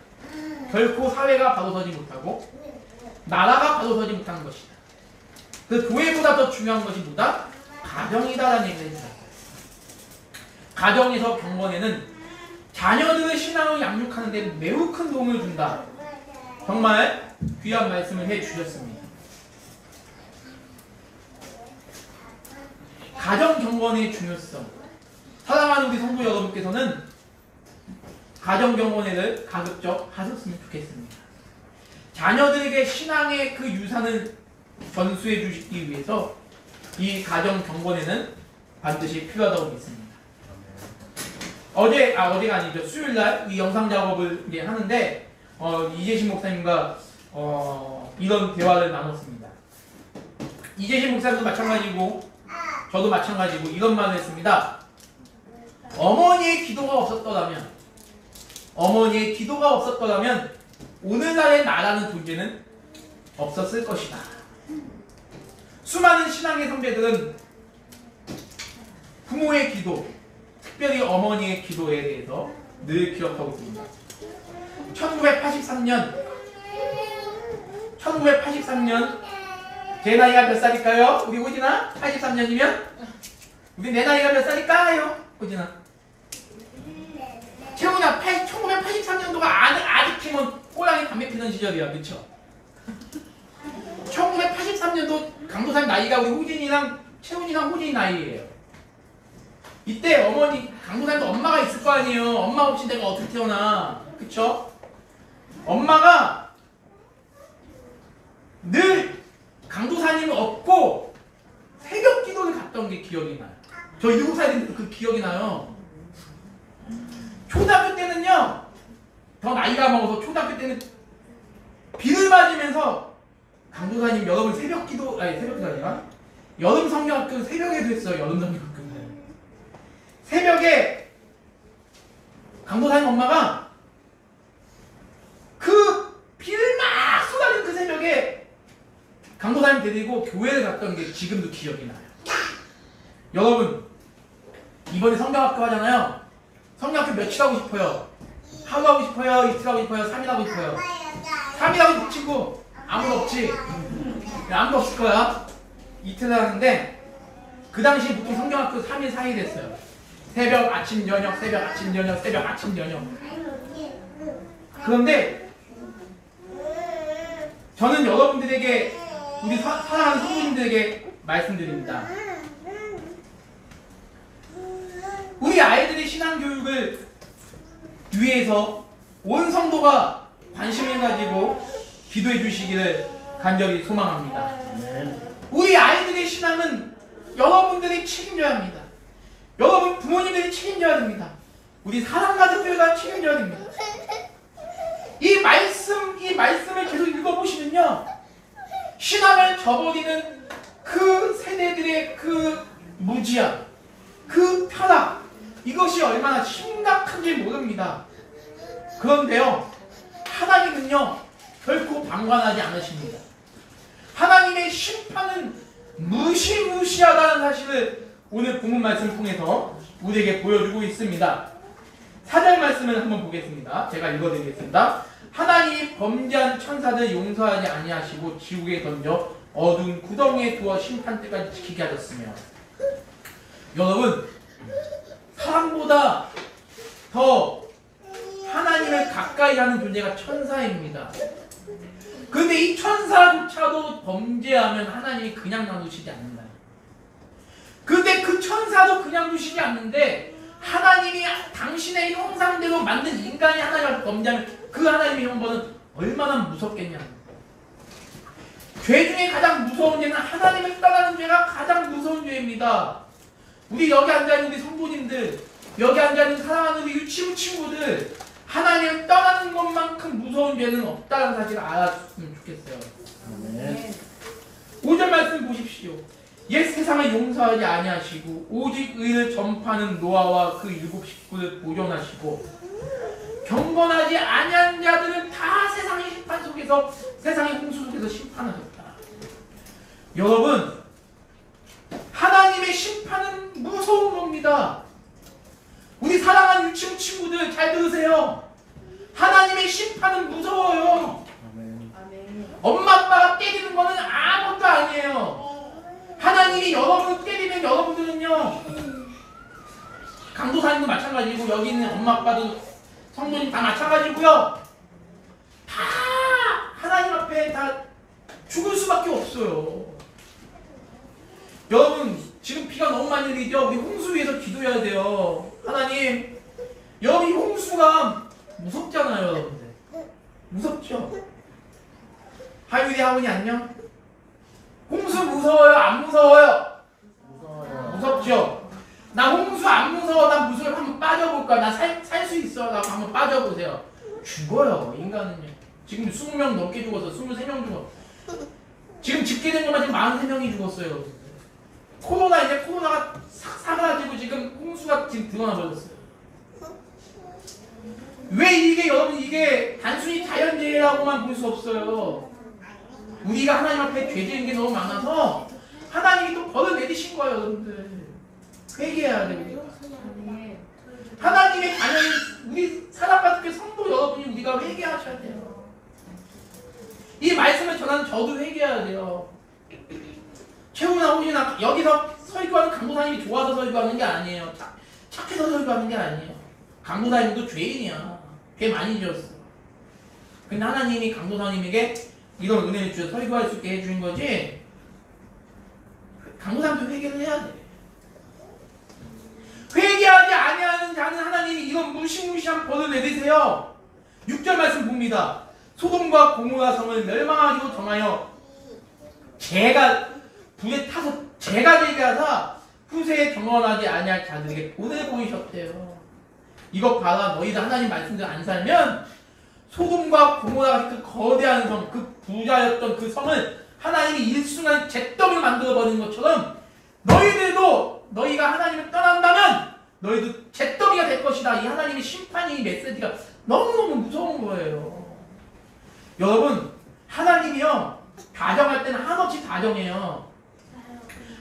결코 사회가 바로 서지 못하고 나라가 바로 서지 못하는 것이다. 그 교회보다 더 중요한 것이 뭐다? 가정이다라는 얘기를 해주셨어요. 가정에서 경건에는 자녀들의 신앙을 양육하는 데 매우 큰 도움을 준다. 정말 귀한 말씀을 해주셨습니다. 가정 경건의 중요성. 사랑하는 우리 성도 여러분께서는 가정 경건회를 가급적 하셨으면 좋겠습니다. 자녀들에게 신앙의 그 유산을 전수해 주시기 위해서 이 가정 경건회는 반드시 필요하다고 믿습니다. 어제가 아니죠. 수요일날 이 영상 작업을 이제 하는데 이재신 목사님과 이런 대화를 나눴습니다. 이재신 목사님도 마찬가지고 저도 마찬가지고 이런 말을 했습니다. 어머니의 기도가 없었더라면 오늘날의 나라는 존재는 없었을 것이다. 수많은 신앙의 선배들은 부모의 기도, 특별히 어머니의 기도에 대해서 늘 기억하고 있습니다. 1983년 제 나이가 몇 살일까요? 우리 호진아? 83년이면? 우리 내 나이가 몇 살일까요? 호진아? 채훈아, 1983년도가 아직히면 호랑이 담배 피던 시절이야. 그쵸? 1983년도 강도사님 나이가 우리 호진이랑 채훈이랑 호진이 나이예요. 이때 강도사님도 엄마가 있을 거 아니에요. 엄마 없이 내가 어떻게 태어나. 그쵸? 엄마가 늘 강도사님을 업고 새벽 기도를 갔던 게 기억이 나요. 저 7살인데 그 기억이 나요. 초등학교 때는요, 더 나이가 먹어서 초등학교 때는 비를 맞으면서 강도사님 여러분 새벽 기도 아니라 여름 성경학교 새벽에도 했어요. 여름 성경학교. 새벽에 강도사님 엄마가 그 비를 막 쏟아진 그 새벽에 강도사님 데리고 교회를 갔던 게 지금도 기억이 나요. 여러분 이번에 성경학교 하잖아요. 성경학교 며칠 하고 싶어요? 하루 하고 싶어요? 이틀 하고 싶어요? 3일 하고 싶어요? 3일 하고 싶은 친구 아무도 없지? 아무도 없을 거야. 이틀 하는데 그 당시 보통 성경학교 3일 4일 했어요. 새벽 아침 저녁 새벽 아침 저녁 새벽 아침 저녁. 그런데 저는 여러분들에게 우리 사랑하는 성도님들에게 말씀드립니다. 우리 아이들의 신앙교육을 위해서 온 성도가 관심을 가지고 기도해 주시기를 간절히 소망합니다. 우리 아이들의 신앙은 여러분들이 책임져야 합니다. 여러분 부모님들이 책임져야 됩니다. 우리 사랑 가족들과 책임져야 됩니다. 이 말씀을 계속 읽어보시면요, 신앙을 저버리는 그 세대들의 그 무지함, 그 편악, 이것이 얼마나 심각한지 모릅니다. 그런데요, 하나님은요 결코 방관하지 않으십니다. 하나님의 심판은 무시무시하다는 사실을 오늘 본문 말씀을 통해서 우리에게 보여주고 있습니다. 4절 말씀을 한번 보겠습니다. 제가 읽어드리겠습니다. 하나님이 범죄한 천사들 용서하지 아니하시고 지옥에 던져 어두운 구덩이에 두어 심판 때까지 지키게 하셨으며. 여러분, 사람보다 더 하나님을 가까이 하는 존재가 천사입니다. 그런데 이 천사조차도 범죄하면 하나님이 그냥 놔두시지 않는다. 그런데 그 천사도 그냥 두시지 않는데 하나님이 당신의 형상대로 만든 인간이 하나님을 범죄하면 그 하나님의 형벌은 얼마나 무섭겠냐. 죄 중에 가장 무서운 죄는 하나님을 떠나는 죄가 가장 무서운 죄입니다. 우리 여기 앉아있는 우리 성도님들, 여기 앉아있는 사랑하는 우리 유치부 친구들, 하나님을 떠나는 것만큼 무서운 죄는 없다는 사실을 알아줬으면 좋겠어요. 네. 5절 말씀 보십시오. 옛 세상을 용서하지 아니하시고 오직 의를 전파하는 노아와 그 7 식구를 보존하시고 경건하지 아니한 자들은 다 세상의 심판 속에서, 세상의 홍수 속에서 심판하셨다. 여러분, 하나님의 심판은 무서운 겁니다. 우리 사랑하는 유치부 친구들 잘 들으세요. 하나님의 심판은 무서워요. 엄마 아빠가 때리는 거는 아무것도 아니에요. 하나님이 여러분을 때리면 여러분들은요, 강도사님도 마찬가지고 여기 있는 엄마 아빠도 성도님 다 마찬가지고요, 다 하나님 앞에 다 죽을 수밖에 없어요. 여러분, 지금 비가 너무 많이 내리죠? 우리 홍수 위해서 기도해야 돼요. 하나님, 여러분 이 홍수가 무섭잖아요. 여러분들 무섭죠? 하유리 하은이 안녕? 홍수 무서워요? 안 무서워요? 무서워요. 무섭죠? 나 홍수 안 무서워. 나 물속에 한번 빠져볼까? 나 살 수 있어. 나 한번 빠져보세요. 죽어요. 인간은요. 지금 20명 넘게 죽어서 23명 죽어. 지금 집계된 것만 지금 43명이 죽었어요. 코로나가 사가지고 지금 홍수가 지금 드러나 버렸어요. 왜 이게 여러분 이게 단순히 자연재해라고만 볼 수 없어요. 우리가 하나님 앞에 죄 지은 게 너무 많아서 하나님이 또 벌을 내리신 거예요. 여러분들 회개해야 돼요. 하나님의 자녀인 우리 사랑받을 성도 여러분이 우리가 회개하셔야 돼요. 이 말씀을 전하는 저도 회개해야 돼요. 최후나 호시나 여기서 설교하는 강도사님이 좋아서 설교하는 게 아니에요. 착해서 설교하는 게 아니에요. 강도사님도 죄인이야. 죄 많이 지었어. 근데 하나님이 강도사님에게 이런 은혜를 주셔서 설교할 수 있게 해주신 거지. 강도사님도 회개를 해야 돼. 회개하지 아니하는 자는 하나님이 이런 무시무시한 벌을 내리세요. 6절 말씀 봅니다. 소돔과 고모라 성을 멸망하기로 정하여 재가 불에 타서 재가 되게 하사 후세에 경건하지 아니할 자들에게 보내 보이셨대요. 이것 봐라. 너희들 하나님 말씀대로 안 살면 소돔과 고모라 그 거대한 성, 그 부자였던 그 성을 하나님이 일순간 잿더미로 만들어버리는 것처럼 너희들도 너희가 하나님을 떠난다면 너희도 잿더미가 될 것이다. 이 하나님의 심판이 이 메시지가 너무너무 무서운 거예요. 여러분, 하나님이요 다정할 때는 한없이 다정해요.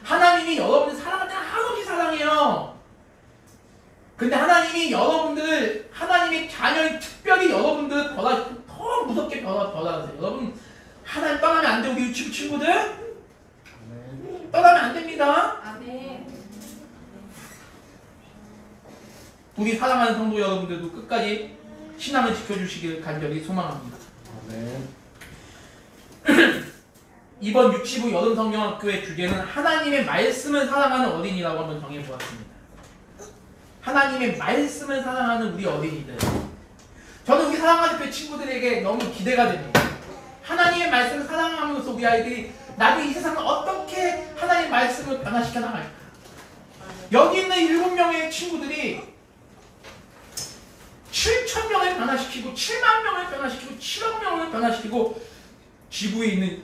하나님이 여러분을 사랑할 때는 한없이 사랑해요. 근데 하나님이 여러분들을, 하나님의 자녀인 특별히 여러분들을 더 무섭게 벌하세요. 여러분, 하나님 떠나면 안 돼요. 우리 유치부 친구들. 아멘. 떠나면 안 됩니다. 아멘. 우리 사랑하는 성도 여러분들도 끝까지 신앙을 지켜주시길 간절히 소망합니다. 아멘. 이번 유치부 여름성경학교의 주제는 하나님의 말씀을 사랑하는 어린이라고 한번 정해보았습니다. 하나님의 말씀을 사랑하는 우리 어린이들. 저는 우리 사랑하는 그 친구들에게 너무 기대가 됩니다. 하나님의 말씀을 사랑함으로써 우리 아이들이 나도 이 세상을 어떻게 하나님의 말씀을 변화시켜 나갈까. 여기 있는 7명의 친구들이 7,000명을 변화시키고 7만 명을 변화시키고 7억 명을 변화시키고 지구에 있는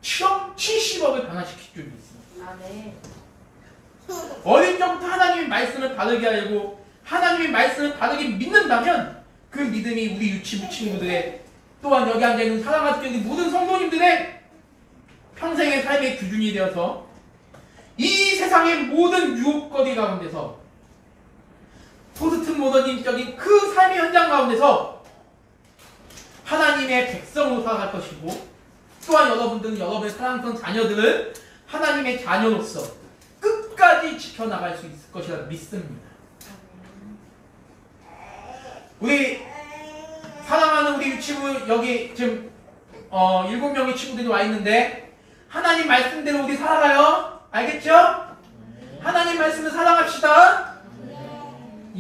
70억을 변화시킬 줄이 있습니다. 아멘. 어릴 적부터 하나님의 말씀을 바르게 알고 하나님의 말씀을 바르게 믿는다면 그 믿음이 우리 유치부 친구들의, 또한 여기 앉아있는 사랑하는 우리 모든 성도님들의 평생의 삶의 기준이 되어서 이 세상의 모든 유혹거리 가운데서 포스트 모더니즘적인 그 삶의 현장 가운데서 하나님의 백성으로 살아갈 것이고, 또한 여러분들은 여러분의 사랑스러운 자녀들을 하나님의 자녀로서 끝까지 지켜나갈 수 있을 것이라 믿습니다. 우리 사랑하는 우리 유치부 여기 지금 7명의 친구들이 와 있는데 하나님 말씀대로 우리 살아가요. 알겠죠? 하나님 말씀을 사랑합시다.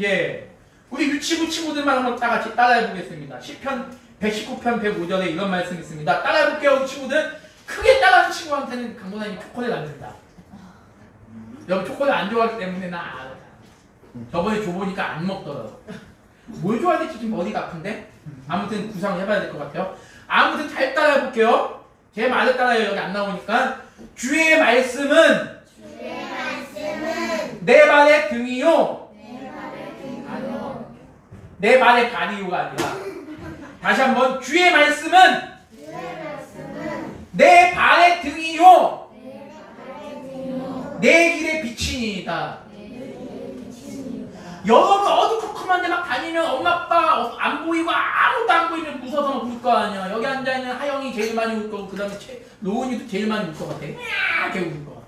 예, 우리 유치부 친구들만 한번 다 같이 따라해 보겠습니다. 시편 119편 105절에 이런 말씀이 있습니다. 따라해 볼게요. 우리 친구들 크게 따라하는 친구한테는 강도사님이 초콜릿 안 준다. 여기 초콜릿 안 좋아하기 때문에 나 알아. 저번에 줘보니까 안 먹더라고. 뭘 좋아야 될지 지금 어디가 아픈데? 아무튼 구상을 해봐야 될 것 같아요. 아무튼 잘 따라해 볼게요. 제 말을 따라해요. 여기 안 나오니까. 주의 말씀은 내 발의 등이요. 내 발의 발이요가 아니라. 다시 한번 주의 말씀은 내 발의 등이요. 내 길의 빛이니이다. 여러분 어두컴컴한 데 막 다니면 엄마 아빠 안 보이고 아무도 안 보이면 무서워서 막 울 거 아니야. 여기 앉아있는 하영이 제일 많이 울 거고 그 다음에 로운이도 제일 많이 울 거 같아. 이렇게 울 거 같아.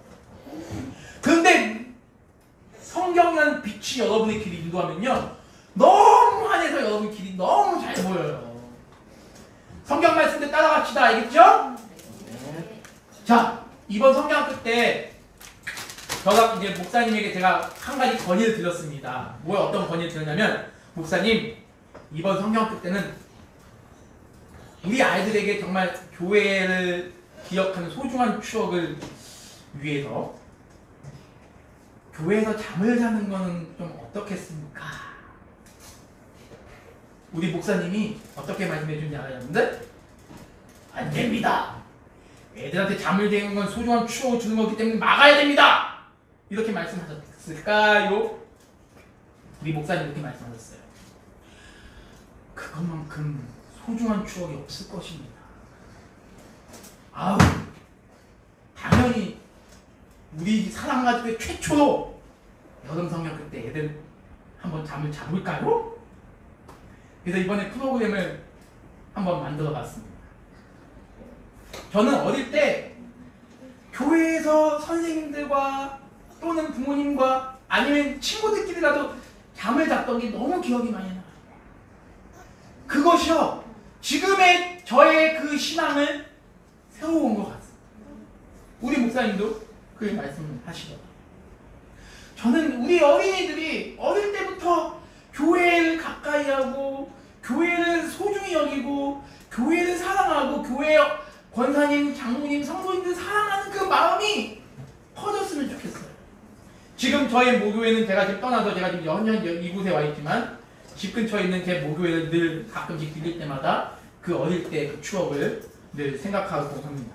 근데 성경이라는 빛이 여러분의 길을 인도하면요 너무 환해서 여러분 길이 너무 잘 보여요. 성경 말씀대 따라갑시다. 알겠죠? 자, 이번 성경학교 때 저가 이제 목사님에게 제가 한 가지 건의를 드렸습니다. 뭐야 어떤 건의를 드렸냐면 목사님 이번 성경학교 때는 우리 아이들에게 정말 교회를 기억하는 소중한 추억을 위해서 교회에서 잠을 자는 거는 좀 어떻겠습니까? 우리 목사님이 어떻게 말씀해 주는지 알아요, 여러분들? 안 됩니다. 애들한테 잠을 재는 건 소중한 추억을 주는 거기 때문에 막아야 됩니다. 이렇게 말씀하셨을까요? 우리 목사님 이렇게 말씀하셨어요. 그것만큼 소중한 추억이 없을 것입니다. 아우, 당연히 우리 사랑가족의 최초로 여름 성경학교 때 애들 한번 잠을 자볼까요? 그래서 이번에 프로그램을 한번 만들어 봤습니다. 저는 어릴 때 교회에서 선생님들과 또는 부모님과 아니면 친구들끼리라도 잠을 잤던 게 너무 기억이 많이 나요. 그것이요 지금의 저의 그 신앙을 세워온 것 같습니다. 우리 목사님도 그 말씀을 하시더라고요. 저는 우리 어린이들이 어릴 때부터 교회를 가까이 하고 교회를 소중히 여기고 교회를 사랑하고 교회 권사님, 장로님, 성도님들 사랑하는 그 마음이 커졌으면 좋겠어요. 지금 저희 모교회는 제가 지금 떠나서 제가 지금 연년 이곳에 와 있지만 집 근처에 있는 제 모교회를 늘 가끔씩 들릴 때마다 그 어릴 때 그 추억을 늘 생각하고 합니다.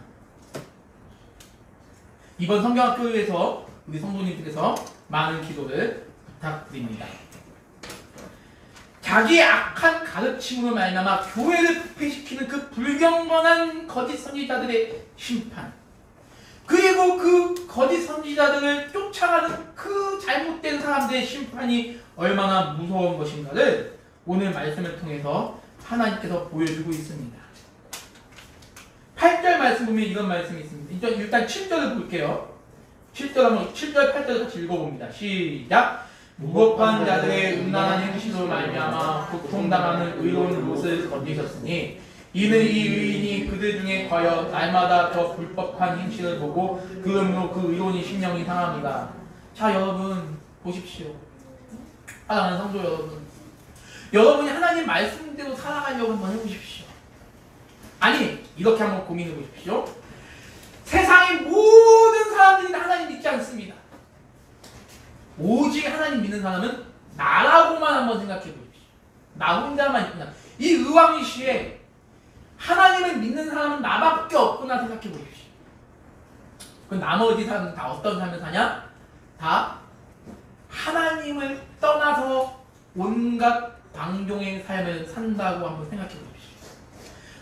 이번 성경학교에서 우리 성도님들께서 많은 기도를 부탁드립니다. 자기의 악한 가르침으로 말미암아 교회를 부패시키는 그 불경건한 거짓 선지자들의 심판, 그리고 그 거짓 선지자들을 쫓아가는 그 잘못된 사람들의 심판이 얼마나 무서운 것인가를 오늘 말씀을 통해서 하나님께서 보여주고 있습니다. 8절 말씀 보면 이런 말씀이 있습니다. 일단 7절을 볼게요. 7절, 8절 같이 읽어봅니다. 시작! 무법한 자들의 음란한 행실로 말미암아 고통당하는 의로운 롯을 건지셨으니 이는 이 의인이 그들 중에 과연 날마다 더 불법한 행실을 보고 그러므로 그 의로운이 심령이 상합니다. 자, 여러분 보십시오. 사랑하는 성도 여러분, 여러분이 하나님 말씀대로 살아가려고 한번 해보십시오. 아니, 이렇게 한번 고민해 보십시오. 세상의 모든 사람들이 하나님 믿지 않습니다. 오직 하나님 믿는 사람은 나라고만 한번 생각해 보십시오. 나 혼자만 있구나. 이 의왕시에 하나님을 믿는 사람은 나밖에 없구나 생각해 보십시오. 그 나머지 사람은 다 어떤 삶을 사냐? 다 하나님을 떠나서 온갖 방종의 삶을 산다고 한번 생각해 보십시오.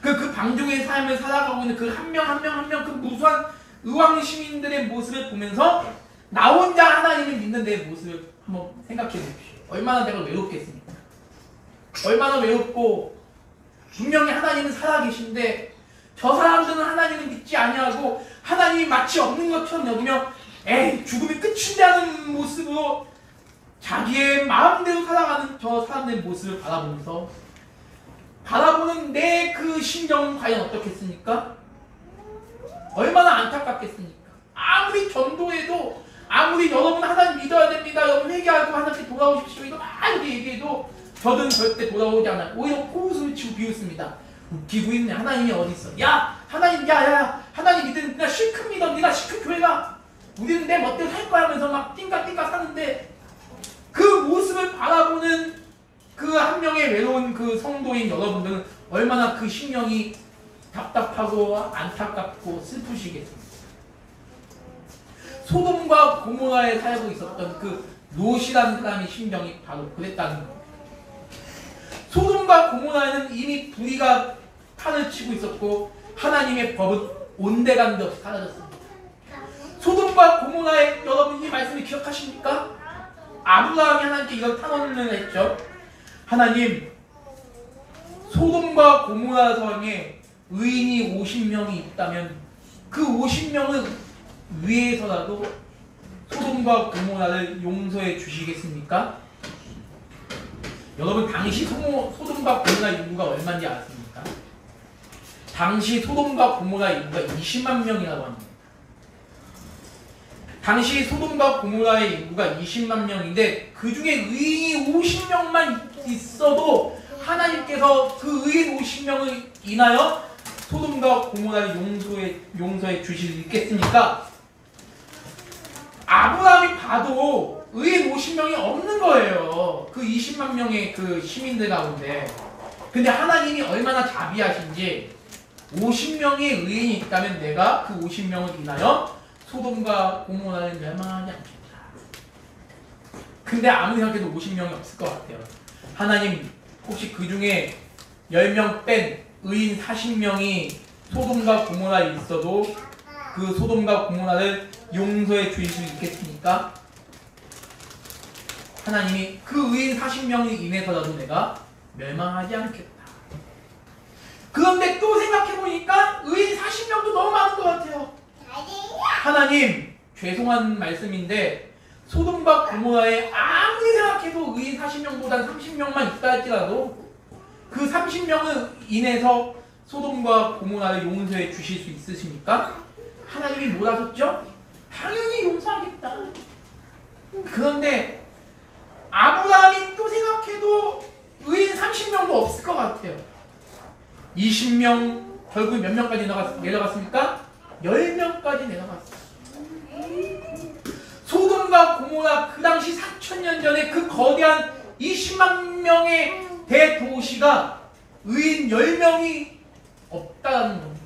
그 방종의 삶을 살아가고 있는 그 한 명 한 명 한 명 그 무수한 의왕 시민들의 모습을 보면서 나 혼자 하나님을 믿는 내 모습을 한번 생각해 보십시오. 얼마나 내가 외롭겠습니까? 얼마나 외롭고 분명히 하나님은 살아계신데 저 사람들은 하나님을 믿지 아니하고 하나님이 마치 없는 것처럼 여기며 에이 죽음이 끝인데 하는 모습으로 자기의 마음대로 살아가는 저 사람들의 모습을 바라보면서 바라보는 내 그 심정은 과연 어떻겠습니까? 얼마나 안타깝겠습니까? 아무리 전도해도 아무리 여러분 하나님 믿어야 됩니다. 여러분 회개하고 하나님께 돌아오십시오. 이거 많이 얘기해도 저는 절대 돌아오지 않아요. 오히려 호흡을 치고 비웃습니다. 웃기고 있네. 하나님이 어디 있어? 야 하나님 야야야 하나님 믿는 네가 실컷 믿어. 네가 실컷 교회가 우리는 내 멋대로 살 거야 하면서 막 띵까띵까 사는데 그 모습을 바라보는 그 한 명의 외로운 그 성도인 여러분들은 얼마나 그 심령이 답답하고 안타깝고 슬프시겠습니까? 소돔과 고모라에 살고 있었던 그 롯이라는 사람의 심정이 바로 그랬다는 겁니다. 소돔과 고모라에는 이미 불의가 판을 치고 있었고 하나님의 법은 온데간데 없이 사라졌습니다. 소돔과 고모라의 여러분 이 말씀을 기억하십니까? 아브라함이 하나님께 이걸 탄원을 했죠. 하나님, 소돔과 고모라 성에 의인이 50명이 있다면 그 50명은 위에서라도 소돔과 고모라를 용서해 주시겠습니까? 여러분 당시 소돔과 고모라 인구가 얼마인지 아십니까? 당시 소돔과 고모라 인구가 20만 명이라고 합니다. 당시 소돔과 고모라의 인구가 20만 명인데 그 중에 의인이 50명만 있어도 하나님께서 그 의인 50명을 인하여 소돔과 고모라를 용서해 주실 수 있겠습니까? 아브라함이 봐도 의인 50명이 없는 거예요. 그 20만 명의 그 시민들 가운데. 근데 하나님이 얼마나 자비하신지 50명의 의인이 있다면 내가 그 50명을 인하여 소돔과 고모라를 멸망하지 않겠다. 근데 아무리 생각해도 50명이 없을 것 같아요. 하나님 혹시 그 중에 10명 뺀 의인 40명이 소돔과 고모라에 있어도 그 소돔과 고모라를 용서해 주실 수 있겠습니까? 하나님이 그 의인 40명이 인해서라도 내가 멸망하지 않겠다. 그런데 또 생각해보니까 의인 40명도 너무 많은 것 같아요. 하나님, 죄송한 말씀인데 소돔과 고모라에 아무리 생각해도 의인 40명보다 30명만 있다 할지라도 그 30명을 인해서 소돔과 고모라를 용서해 주실 수 있으십니까? 하나님이 뭐라 하셨죠? 당연히 용서하겠다. 그런데 아브라함이 또 생각해도 의인 30명도 없을 것 같아요. 20명, 결국 몇 명까지 내려갔습니까? 10명까지 내려갔어요. 소돔과 고모라 그 당시 4,000년 전에 그 거대한 20만 명의 대도시가 의인 10명이 없다는 겁니다.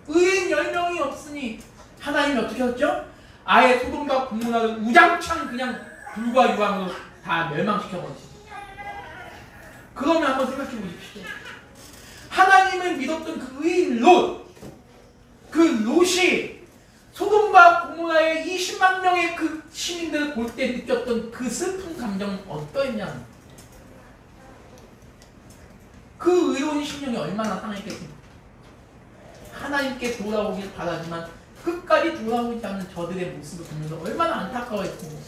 의인 10명이 없으니 하나님이 어떻게 했죠? 아예 소돔과 고모라를 우장창 그냥 불과 유황으로 다 멸망시켜버리십니다. 그러면 한번 생각해 보십시오. 하나님을 믿었던 그 의인 롯, 그 롯이 소돔과 고모라의 20만 명의 그 시민들을 볼 때 느꼈던 그 슬픈 감정은 어떠했냐? 그 의로운 심령이 얼마나 상했겠습니까? 하나님께 돌아오길 바라지만 끝까지 돌아오지 않는 저들의 모습을 보면서 얼마나 안타까워했습니까?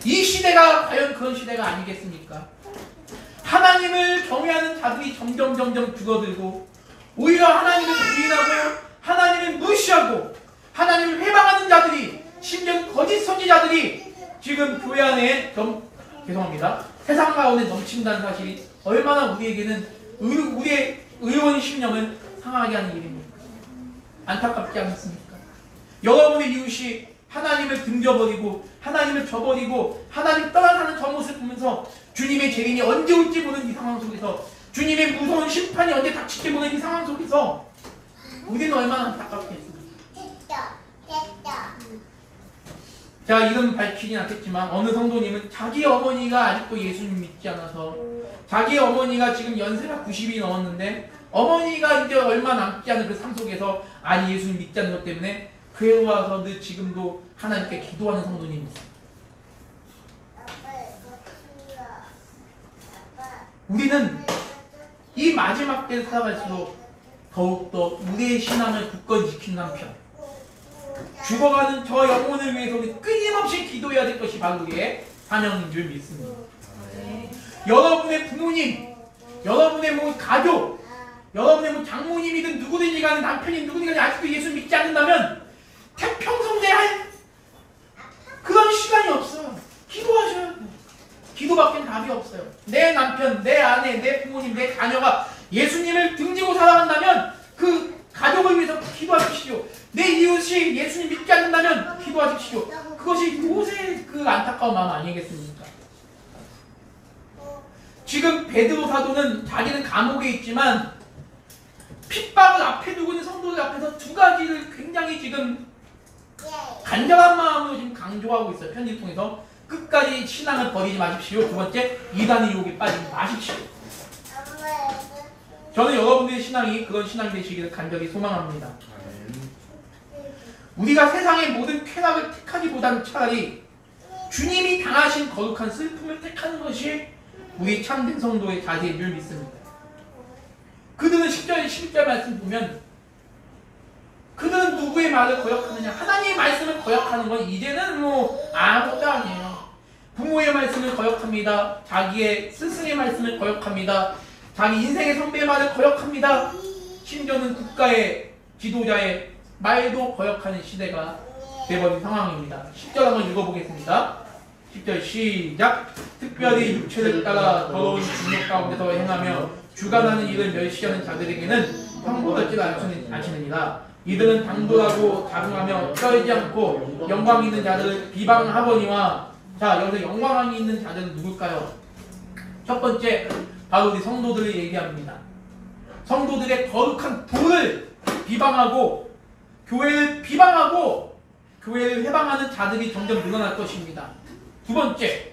이 시대가 과연 그런 시대가 아니겠습니까? 하나님을 경외하는 자들이 점점 줄어들고 오히려 하나님을 부인하고 하나님을 무시하고 하나님을 회방하는 자들이 심지어 거짓 선지자들이 지금 교회 안에 죄송합니다. 세상 가운데 넘친다는 사실이 얼마나 우리에게는 우리의 의로운 심령을 상하게 하는 일입니까? 안타깝지 않습니까? 여러분의 이웃이 하나님을 등져버리고 하나님을 저버리고 하나님 떠나가는 저 모습을 보면서 주님의 재림이 언제 올지 모르는 이 상황 속에서 주님의 무서운 심판이 언제 닥칠지 모르는 이 상황 속에서 우리는 얼마나 안타깝겠습니까? 제가 이름 밝히진 않겠지만 어느 성도님은 자기 어머니가 아직도 예수님 믿지 않아서 자기 어머니가 지금 연세가 90이 넘었는데 어머니가 이제 얼마 남지 않은 그 삶 속에서 아니 예수님 믿지 않는 것 때문에 교회 와서 늘 지금도 하나님께 기도하는 성도님이 있습니다. 우리는 이 마지막 때를 살아갈수록 더욱더 우리의 신앙을 굳건히 지키는 한편 죽어가는 저 영혼을 위해서 우리 끊임없이 기도해야 될 것이 바로 우리의 사명인 줄 믿습니다. 여러분의 부모님, 여러분의 가족, 여러분의 장모님이든 누구든지 간에 남편이 누구든지 간에 아직도 예수 믿지 않는다면 태평성대 할 그런 시간이 없어요. 기도하셔야 돼요. 기도밖엔 답이 없어요. 내 남편, 내 아내, 내 부모님, 내 자녀가 예수님을 등지고 살아간다면 그 가족을 위해서 기도하십시오. 내 이웃이 예수님 믿지 안타까운 마음 아니겠습니까? 지금 베드로 사도는 자기는 감옥에 있지만 핍박을 앞에 두고 있는 성도들 앞에서 두 가지를 굉장히 지금 간절한 마음으로 지금 강조하고 있어요. 편지를 통해서 끝까지 신앙을 버리지 마십시오. 두 번째, 이단의 유혹에 빠지지 마십시오. 저는 여러분들의 신앙이 그런 신앙이 되시기를 간절히 소망합니다. 우리가 세상의 모든 쾌락을 택하기보다는 차라리 주님이 당하신 거룩한 슬픔을 택하는 것이 우리 참된 성도의 자세인 줄 믿습니다. 그들은 10절, 11절 말씀 보면 그들은 누구의 말을 거역하느냐? 하나님의 말씀을 거역하는 건 이제는 뭐 아무것도 아니에요. 부모의 말씀을 거역합니다. 자기의 스승의 말씀을 거역합니다. 자기 인생의 선배의 말을 거역합니다. 심지어는 국가의 지도자의 말도 거역하는 시대가 되어버린 상황입니다. 10절 한번 읽어보겠습니다. 10절 시작. 특별히 육체를 따라 더러운 중력 가운데서 행하며 주관하는 일을 멸시하는 자들에게는 형벌할지 아시느니라. 이들은 당돌하고 자긍하며 떨지 않고 영광 있는 자들을 비방하거니와. 자, 여기서 영광이 있는 자들은 누굴까요? 첫 번째, 바로 우리 성도들을 얘기합니다. 성도들의 거룩한 부를 비방하고 교회를 비방하고 교회를 회방하는 자들이 점점 늘어날 것입니다. 두 번째,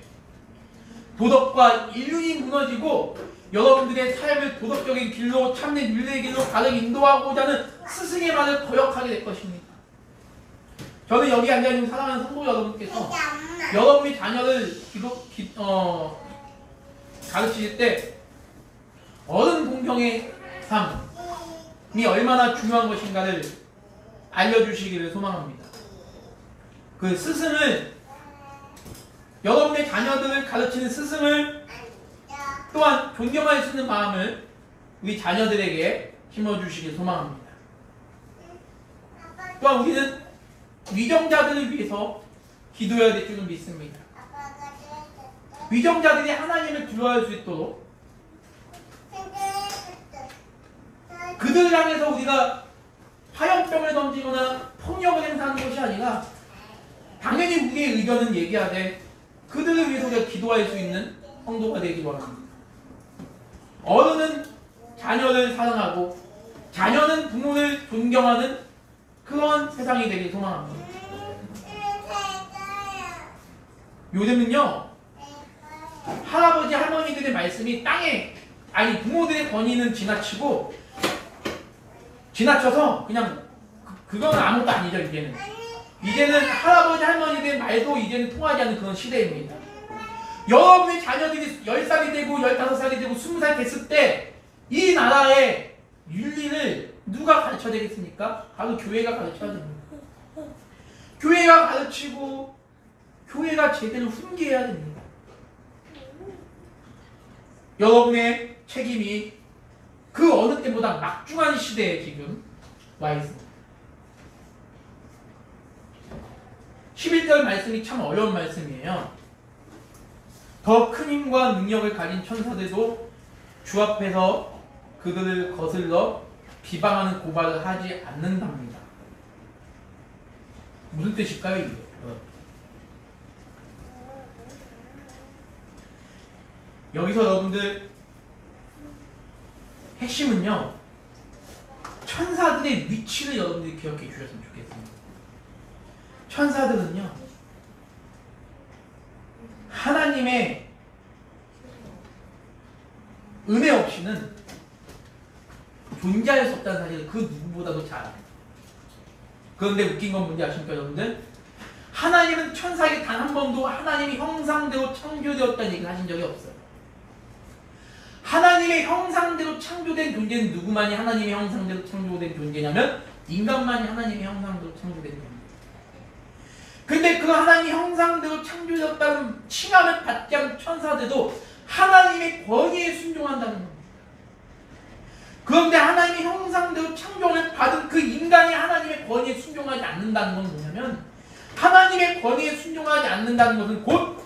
도덕과 인륜이 무너지고 여러분들의 삶을 도덕적인 길로 참된 윤리의 길로 가득 인도하고자 하는 스승의 말을 거역하게 될 것입니다. 저는 여기 앉아있는 사랑하는 성도 여러분께서 여러분의 자녀를 가르치실 때 어른 공경의 삶이 얼마나 중요한 것인가를 알려주시기를 소망합니다. 그 스승을, 여러분의 자녀들을 가르치는 스승을 또한 존경할 수 있는 마음을 우리 자녀들에게 심어주시길 소망합니다. 또한 우리는 위정자들을 위해서 기도해야 될 줄은 믿습니다. 위정자들이 하나님을 두려워할 수 있도록 그들을 향해서 우리가 화염병을 던지거나 폭력을 행사하는 것이 아니라 당연히 우리의 의견은 얘기하되 그들을 위해서 우리가 기도할 수 있는 성도가 되기 바랍니다. 어른은 자녀를 사랑하고 자녀는 부모를 존경하는 그런 세상이 되길 소망합니다. 요즘은요, 할아버지 할머니들의 말씀이 땅에, 아니 부모들의 권위는 지나쳐서 그냥 그건 아무것도 아니죠. 이제는 할아버지 할머니들의 말도 이제는 통하지 않는 그런 시대입니다. 여러분의 자녀들이 10살이 되고 15살이 되고 20살 됐을 때 이 나라의 윤리를 누가 가르쳐야 되겠습니까? 바로 교회가 가르쳐야 됩니다. 교회가 가르치고 교회가 제대로 훈계해야 됩니다. 여러분의 책임이 그 어느 때보다 막중한 시대에 지금 와 있습니다. 11절 말씀이 참 어려운 말씀이에요. 더 큰 힘과 능력을 가진 천사들도 주 앞에서 그들을 거슬러 비방하는 고발을 하지 않는답니다. 무슨 뜻일까요, 이게? 여기서 여러분들 핵심은요, 천사들의 위치를 여러분들이 기억해 주셨으면 좋겠습니다. 천사들은요, 하나님의 은혜 없이는 존재할 수 없다는 사실을 그 누구보다도 잘 알아요. 그런데 웃긴 건 뭔지 아십니까, 여러분들? 하나님은 천사에게 단 한 번도 하나님이 형상대로 창조되었다는 얘기를 하신 적이 없어요. 하나님의 형상대로 창조된 존재는 누구만이 하나님의 형상대로 창조된 존재냐면 인간만이 하나님의 형상대로 창조된 존재. 근데 그 하나님의 형상대로 창조되었다는 칭함을 받지 않은 천사들도 하나님의 권위에 순종한다는 겁니다. 그런데 하나님의 형상대로 창조를 받은 그 인간이 하나님의 권위에 순종하지 않는다는 건 뭐냐면, 하나님의 권위에 순종하지 않는다는 것은 곧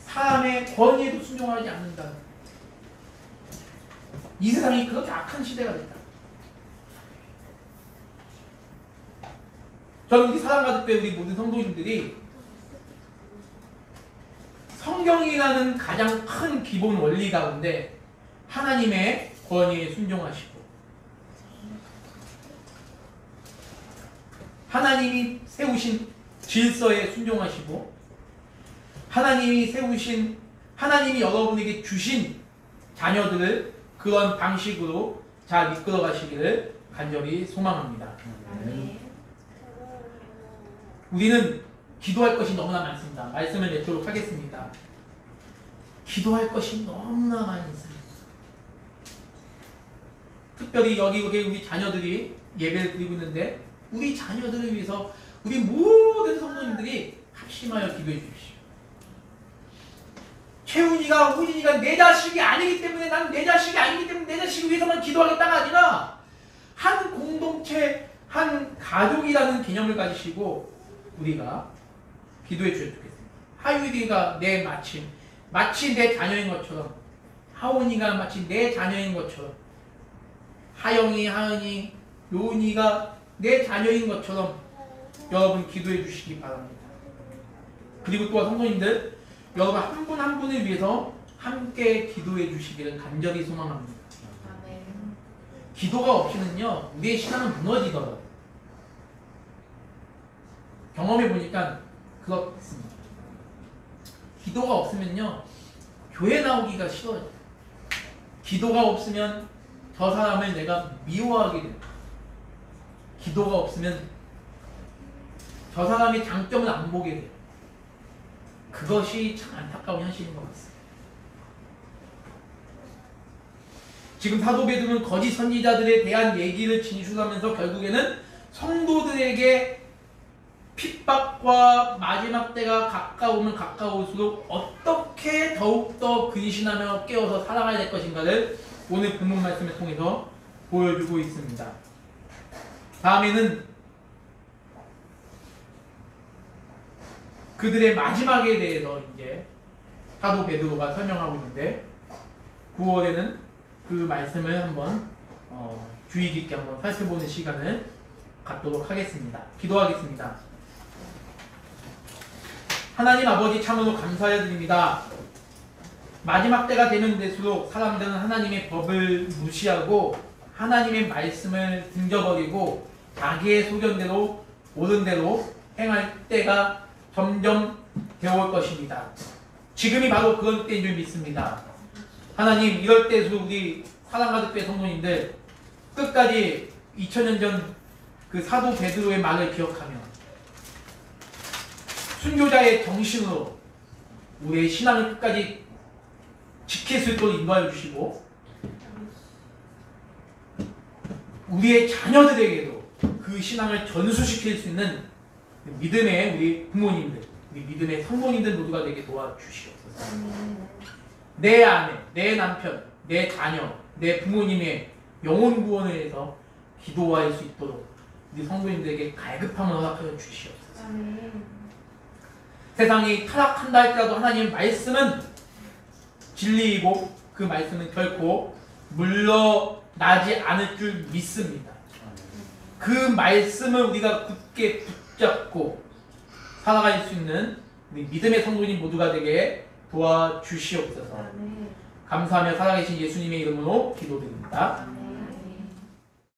사람의 권위에도 순종하지 않는다는 거예요. 이 세상이 그렇게 악한 시대가 됐다. 저는 우리 사랑받을 때 우리 모든 성도님들이 성경이라는 가장 큰 기본 원리 가운데 하나님의 권위에 순종하시고 하나님이 세우신 질서에 순종하시고 하나님이 여러분에게 주신 자녀들을 그런 방식으로 잘 이끌어 가시기를 간절히 소망합니다. 우리는 기도할 것이 너무나 많습니다. 말씀을 맺도록 하겠습니다. 기도할 것이 너무나 많이 있습니다. 특별히 여기 우리 자녀들이 예배를 드리고 있는데 우리 자녀들을 위해서 우리 모든 성도님들이 합심하여 기도해 주십시오. 채훈이가 호진이가 내 자식이 아니기 때문에 나는 내 자식이 아니기 때문에 내 자식을 위해서만 기도하겠다가 아니라 한 공동체, 한 가족이라는 개념을 가지시고 우리가 기도해 주셨으면 좋겠습니다. 하유리가 마치 내 자녀인 것처럼, 하온이가 마치 내 자녀인 것처럼, 하영이, 하은이, 요은이가 내 자녀인 것처럼 여러분 기도해 주시기 바랍니다. 그리고 또한 성도님들, 여러분 한 분 한 분을 위해서 함께 기도해 주시기를 간절히 소망합니다. 기도가 없이는요, 우리의 신앙은 무너지더라고요. 경험해 보니까 그렇습니다. 기도가 없으면요, 교회 나오기가 싫어요. 기도가 없으면 저 사람을 내가 미워하게 됩니다. 기도가 없으면 저 사람의 장점을 안 보게 돼요. 그것이 참 안타까운 현실인 것 같습니다. 지금 사도 베드로는 거짓 선지자들에 대한 얘기를 진술하면서 결국에는 성도들에게 핍박과 마지막 때가 가까우면 가까울수록 어떻게 더욱더 근신하며 깨어서 살아가야 될 것인가를 오늘 본문 말씀을 통해서 보여주고 있습니다. 다음에는 그들의 마지막에 대해서 이제 사도 베드로가 설명하고 있는데 9월에는 그 말씀을 한번 주의 깊게 한번 살펴보는 시간을 갖도록 하겠습니다. 기도하겠습니다. 하나님 아버지 참으로 감사해 드립니다. 마지막 때가 되면 될수록 사람들은 하나님의 법을 무시하고 하나님의 말씀을 등져버리고 자기의 소견대로 옳은 대로 행할 때가 점점 되어올 것입니다. 지금이 바로 그런 때인 줄 믿습니다. 하나님, 이럴 때에도 우리 사랑받을 때 성도님들 끝까지 2000년 전 그 사도 베드로의 말을 기억하며 순교자의 정신으로 우리의 신앙을 끝까지 지킬 수 있도록 인도하여 주시고 우리의 자녀들에게도 그 신앙을 전수시킬 수 있는 믿음의 우리 부모님들, 우리 믿음의 성도님들 모두가 되게 도와주시옵소서. 내 아내, 내 남편, 내 자녀, 내 부모님의 영혼 구원을 위해서 기도할 수 있도록 우리 성도님들에게 갈급함을 허락하여 주시옵소서. 세상이 타락한다 할지라도 하나님의 말씀은 진리이고 그 말씀은 결코 물러나지 않을 줄 믿습니다. 그 말씀을 우리가 굳게 붙잡고 살아갈 수 있는 우리 믿음의 성도님 모두가 되게 도와주시옵소서. 감사하며 살아계신 예수님의 이름으로 기도드립니다.